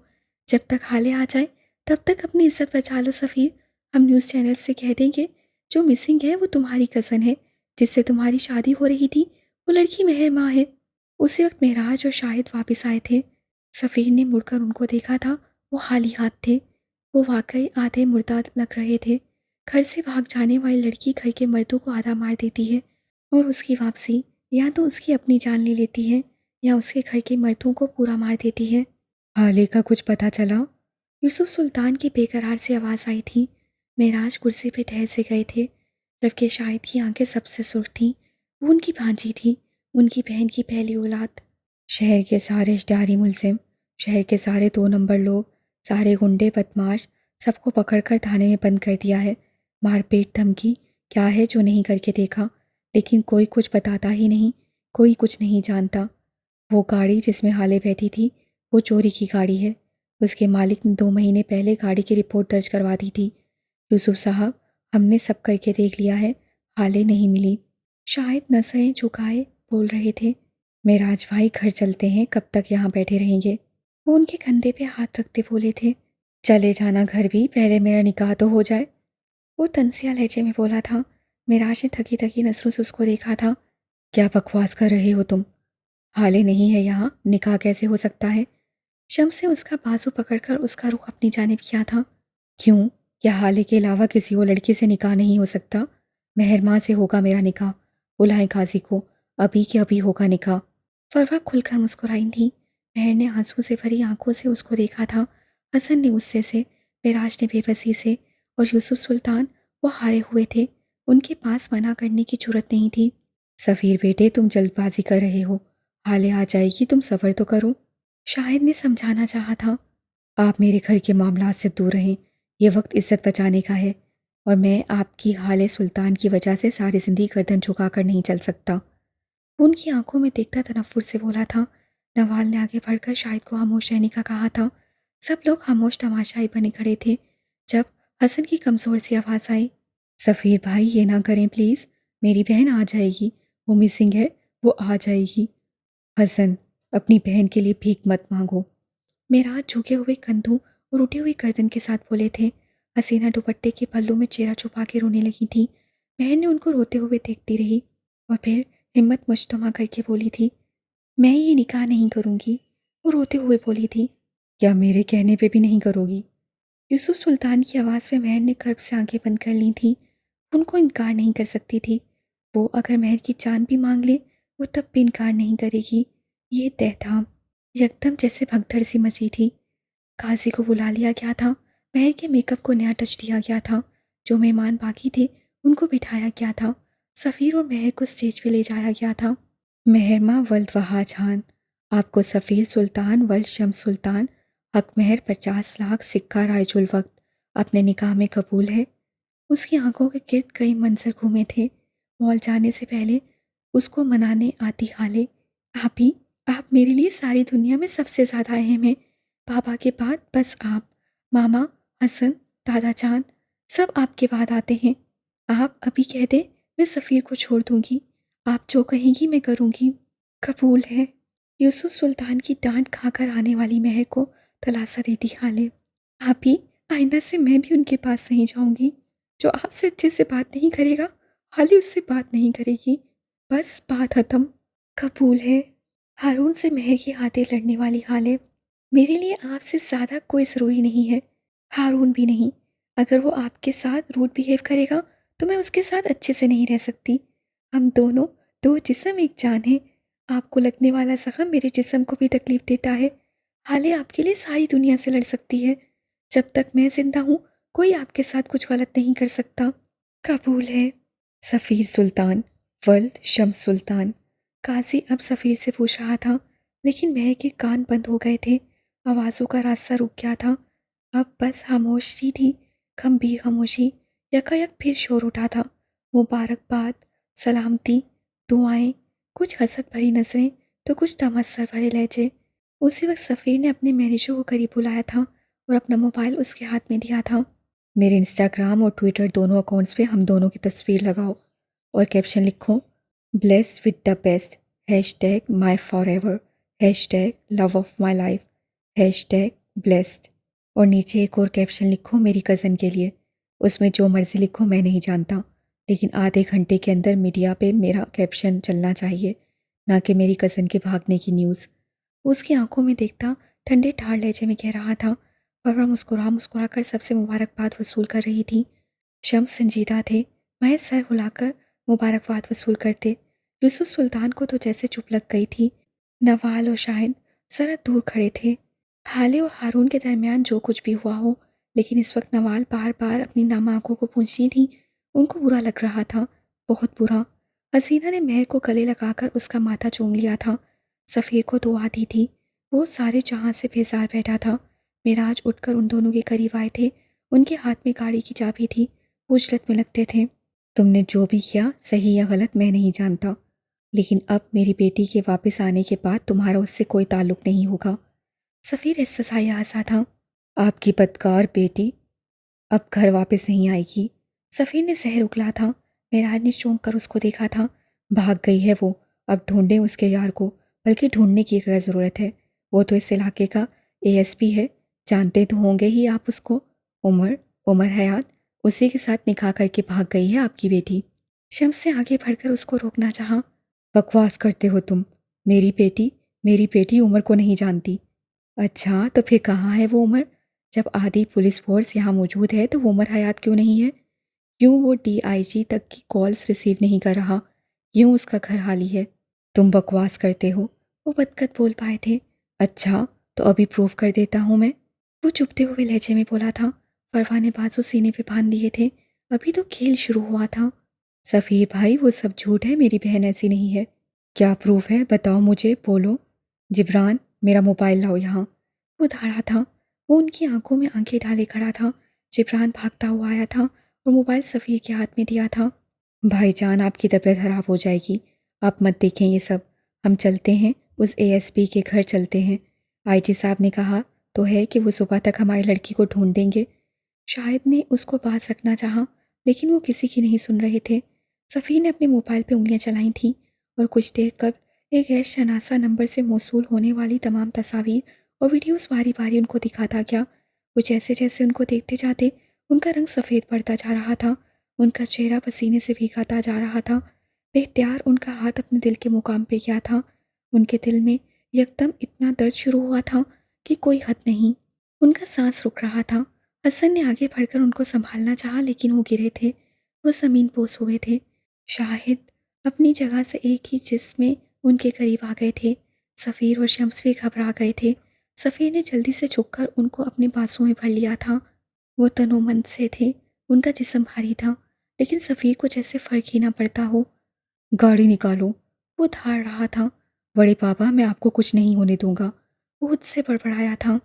जब तक हाले आ जाए तब तक अपनी इज्जत बचा लो सफ़ीर। हम न्यूज़ चैनल से कह देंगे जो मिसिंग है वो तुम्हारी कज़न है, जिससे तुम्हारी शादी हो रही थी। वो लड़की मेहर माँ है। उसी वक्त महराज और शाहिद वापस आए थे। सफ़ीर ने मुड़कर उनको देखा था। वो खाली हाथ थे। वो वाकई आधे मुर्दा लग रहे थे। घर से भाग जाने वाली लड़की घर के मर्दों को आधा मार देती है और उसकी वापसी या तो उसकी अपनी जान ले लेती है या उसके घर के मर्दों को पूरा मार देती है। हाले का कुछ पता चला? यूसुफ सुल्तान की बेकरार से आवाज़ आई थी। महराज कुर्सी पे ठहर से गए थे, जबकि शाहिद की आंखें सबसे सुर्ख थीं। वो उनकी भांजी थी, उनकी बहन की पहली औलाद। शहर के सारे इश्तिहारी मुलजिम, शहर के सारे दो नंबर लोग, सारे गुंडे बदमाश, सबको पकड़कर थाने में बंद कर दिया है। मारपीट धमकी क्या है जो नहीं करके देखा, लेकिन कोई कुछ बताता ही नहीं, कोई कुछ नहीं जानता। वो गाड़ी जिसमें हाले बैठी थी वो चोरी की गाड़ी है। उसके मालिक ने 2 महीने पहले गाड़ी की रिपोर्ट दर्ज करवा दी थी। यूसुफ साहब, हमने सब करके देख लिया है, हाले नहीं मिली। शायद नसें झुकाए बोल रहे थे। मेराज भाई, घर चलते हैं, कब तक यहाँ बैठे रहेंगे? वो उनके कंधे पे हाथ रखते बोले थे। चले जाना घर भी, पहले मेरा निकाह तो हो जाए। वो तंसिया लहजे में बोला था। मेराज ने थकी थकी नजरों से उसको देखा था। क्या बकवास कर रहे हो तुम? हाले नहीं है यहाँ, निकाह कैसे हो सकता है? शम्स ने उसका बाजू पकड़कर उसका रुख अपनी जानिब किया था। क्यों? क्या हाले के अलावा किसी और लड़की से निकाह नहीं हो सकता? मेहरमा से होगा मेरा निकाह। बुलाएं काजी को, अभी के अभी होगा निकाह। फरवा खुलकर मुस्कुराई थी। मेहर ने आंसू से भरी आंखों से उसको देखा था। हसन ने गुस्से से, मिराज ने बेबसी से, और यूसुफ सुल्तान वो हारे हुए थे। उनके पास मना करने की जरूरत नहीं थी। सफ़ीर बेटे, तुम जल्दबाजी कर रहे हो। हाले आ जाएगी, तुम सब्र तो करो। शाहिद ने समझाना चाहा था। आप मेरे घर के मामलात से दूर रहें। ये वक्त इज्जत बचाने का है और मैं आपकी हाले सुल्तान की वजह से सारी ज़िंदगी गर्दन झुका कर नहीं चल सकता। वो उनकी आंखों में देखता तनफ्फुर से बोला था। नवाल ने आगे बढ़कर शाहिद को खामोश रहने का कहा था। सब लोग खामोश तमाशाई बने खड़े थे जब हसन की कमज़ोर सी आवाज़ आई। सफ़ीर भाई, ये ना करें प्लीज़। मेरी बहन आ जाएगी। वो मिसिंग है, वो आ जाएगी। हसन, अपनी बहन के लिए भीख मत मांगो। मेराज झुके हुए कंधों और उठी हुई गर्दन के साथ बोले थे। हसीना दुपट्टे के पल्लू में चेहरा छुपा के रोने लगी थी। बहन ने उनको रोते हुए देखती रही और फिर हिम्मत मुजतमा करके बोली थी, मैं ये निकाह नहीं करूँगी। वो रोते हुए बोली थी। क्या मेरे कहने पे भी नहीं करोगी? यूसुफ सुल्तान की आवाज़ में महर ने कर्ब से आंखें बंद कर ली थीं। उनको इनकार नहीं कर सकती थी। वो अगर महर की जान भी मांग ले वो तब भी इनकार नहीं करेगी। ये तय था। यकदम जैसे भगदड़ सी मची थी। काजी को बुला लिया गया था। महर के मेकअप को नया टच दिया गया था। जो मेहमान बाकी थे उनको बिठाया गया था। सफ़ीर और महर को स्टेज पे ले जाया गया था। महरमा वल्द वहाजान, आपको सफ़ीर सुल्तान वल्द शम्स सुल्तान हक महर 50 लाख सिक्का रायजुल वक्त अपने निकाह में कबूल है। उसकी आंखों के गिर्द कई मंजर घूमे थे। मॉल जाने से पहले उसको मनाने आती हाले, आप ही, आप मेरे लिए सारी दुनिया में सबसे ज़्यादा अहम हैं। पापा के बाद बस आप, मामा, हसन, दादा जान, सब आपके बाद आते हैं। आप अभी कह दें, मैं सफ़ीर को छोड़ दूंगी। आप जो कहेंगी मैं करूंगी। कबूल है। यूसुफ सुल्तान की डांट खाकर आने वाली महर को तलासा देती हाले। आप ही, आइंदा से मैं भी उनके पास नहीं जाऊंगी। जो आपसे अच्छे से बात नहीं करेगा, हाले उससे बात नहीं करेगी। बस बात खत्म। कबूल है। हारून से महर की खातिर लड़ने वाली हाले, मेरे लिए आपसे ज़्यादा कोई ज़रूरी नहीं है। हारून भी नहीं। अगर वो आपके साथ रूड बिहेव करेगा तो मैं उसके साथ अच्छे से नहीं रह सकती। हम दोनों दो जिस्म एक जान हैं। आपको लगने वाला ज़ख्म मेरे जिस्म को भी तकलीफ़ देता है। हाले आपके लिए सारी दुनिया से लड़ सकती है। जब तक मैं ज़िंदा हूँ, कोई आपके साथ कुछ गलत नहीं कर सकता। कबूल है। सफ़ीर सुल्तान, वल्द शम्स सुल्तान। काज़ी अब सफ़ीर से पूछ रहा था, लेकिन महर के कान बंद हो गए थे। आवाज़ों का रास्ता रुक गया था। अब बस खामोशी थी, गंभीर खामोशी। यकायक फिर शोर उठा था। मुबारकबाद, सलामती, दुआएं, कुछ हसद भरी नज़रें तो कुछ तमस्सर भरे लहजे। उसी वक्त सफ़ीर ने अपने मैनेजर को करीब बुलाया था और अपना मोबाइल उसके हाथ में दिया था। मेरे इंस्टाग्राम और ट्विटर दोनों अकाउंट्स पे हम दोनों की तस्वीर लगाओ और कैप्शन लिखो, blessed with the best, hash tag my for ever, hash tag love of my life, hash tag blessed. और नीचे एक और कैप्शन लिखो मेरी कज़न के लिए। उसमें जो मर्ज़ी लिखो, मैं नहीं जानता, लेकिन आधे घंटे के अंदर मीडिया पे मेरा कैप्शन चलना चाहिए, ना कि मेरी कज़न के भागने की न्यूज़। उसकी आंखों में देखता ठंडे ठार लहजे में कह रहा था। वह मुस्कुरा मुस्कुरा कर सबसे मुबारकबाद वसूल कर रही थी। शम्स संजीदा थे, महज सर हिलाकर मुबारकबाद वसूल करते। यूसुफ सुल्तान को तो जैसे चुप लग गई थी। नवाल और शाहिद जरा दूर खड़े थे। हाले और हारून के दरमियान जो कुछ भी हुआ हो, लेकिन इस वक्त नवाल बार बार अपनी नम आंखों को पूंछती थी। उनको बुरा लग रहा था, बहुत बुरा। हसीना ने महर को गले लगाकर उसका माथा चूम लिया था। सफ़ीर को दुआ दी थी। वो सारे जहां से बेजार बैठा था। मिराज उठकर उन दोनों के करीब आए थे। उनके हाथ में गाड़ी की चाबी थी। वो उजलत में लगते थे। तुमने जो भी किया, सही या गलत, मैं नहीं जानता, लेकिन अब मेरी बेटी के वापस आने के बाद तुम्हारा उससे कोई ताल्लुक नहीं होगा। सफ़ीर एहसाया हंसा था। आपकी बदकार बेटी अब घर वापस नहीं आएगी। सफ़ीर ने जहर उगला था। मेराज ने चौंक कर उसको देखा था। भाग गई है वो, अब ढूंढें उसके यार को, बल्कि ढूंढने की क्या ज़रूरत है। वो तो इस इलाके का एएसपी है, जानते तो होंगे ही आप उसको। उमर, उमर हयात, उसी के साथ निकाह करके भाग गई है आपकी बेटी। शम्स से आगे बढ़कर उसको रोकना चाहा। बकवास करते हो तुम। मेरी बेटी उमर को नहीं जानती। अच्छा, तो फिर कहाँ है वो उमर? जब आधी पुलिस फोर्स यहाँ मौजूद है तो वो उमर हयात क्यों नहीं है? क्यों वो डीआईजी तक की कॉल्स रिसीव नहीं कर रहा? क्यों उसका घर खाली है? तुम बकवास करते हो, वो बदकत बोल पाए थे। अच्छा, तो अभी प्रूफ कर देता हूँ मैं, वो चुपते हुए लहजे में बोला था। फरवा ने बाजू सीने पे बांध दिए थे। अभी तो खेल शुरू हुआ था। सफ़ीर भाई, वो सब झूठ है, मेरी बहन ऐसी नहीं है। क्या प्रूफ है, बताओ मुझे, बोलो। जिब्रान, मेरा मोबाइल लाओ यहाँ। वो धाड़ा था। वो उनकी आंखों में आंखें डाले खड़ा था। जिब्रान भागता हुआ आया था और मोबाइल सफ़ीर के हाथ में दिया था। भाईजान, आपकी तबीयत खराब हो जाएगी, आप मत देखें ये सब। हम चलते हैं, उस एएसपी के घर चलते हैं। आईजी साहब ने कहा तो है कि वो सुबह तक हमारी लड़की को ढूंढ देंगे। शाहिद ने उसको पास रखना चाहा, लेकिन वो किसी की नहीं सुन रहे थे। सफ़ीर ने अपने मोबाइल पे उंगलियां चलाई थीं और कुछ देर कब एक गैर शनासा नंबर से मौसूल होने वाली तमाम तस्वीर और वीडियोस बारी बारी उनको दिखाता गया। वो जैसे जैसे उनको देखते जाते, उनका रंग सफ़ेद पड़ता जा रहा था। उनका चेहरा पसीने से भीगाता जा रहा था। बेख्तियार उनका हाथ अपने दिल के मुकाम पे गया था। उनके दिल में यकदम इतना दर्द शुरू हुआ था कि कोई हद नहीं। उनका सांस रुक रहा था। हसन ने आगे बढ़कर उनको संभालना चाहा, लेकिन वो गिरे थे। वो ज़मीन पोस हुए थे। शाहिद अपनी जगह से एक ही जिस्म में उनके करीब आ गए थे। सफ़ीर और शम्स भी घबरा गए थे। सफ़ीर ने जल्दी से झुककर उनको अपने बाजुओं में भर लिया था। वो तनोमन से थे। उनका जिस्म भारी था, लेकिन सफ़ीर को जैसे फ़र्क ही ना पड़ता हो। गाड़ी निकालो, वो धाड़ रहा था। बड़े पापा, मैं आपको कुछ नहीं होने दूंगा, वो खुद से बड़बड़ाया था।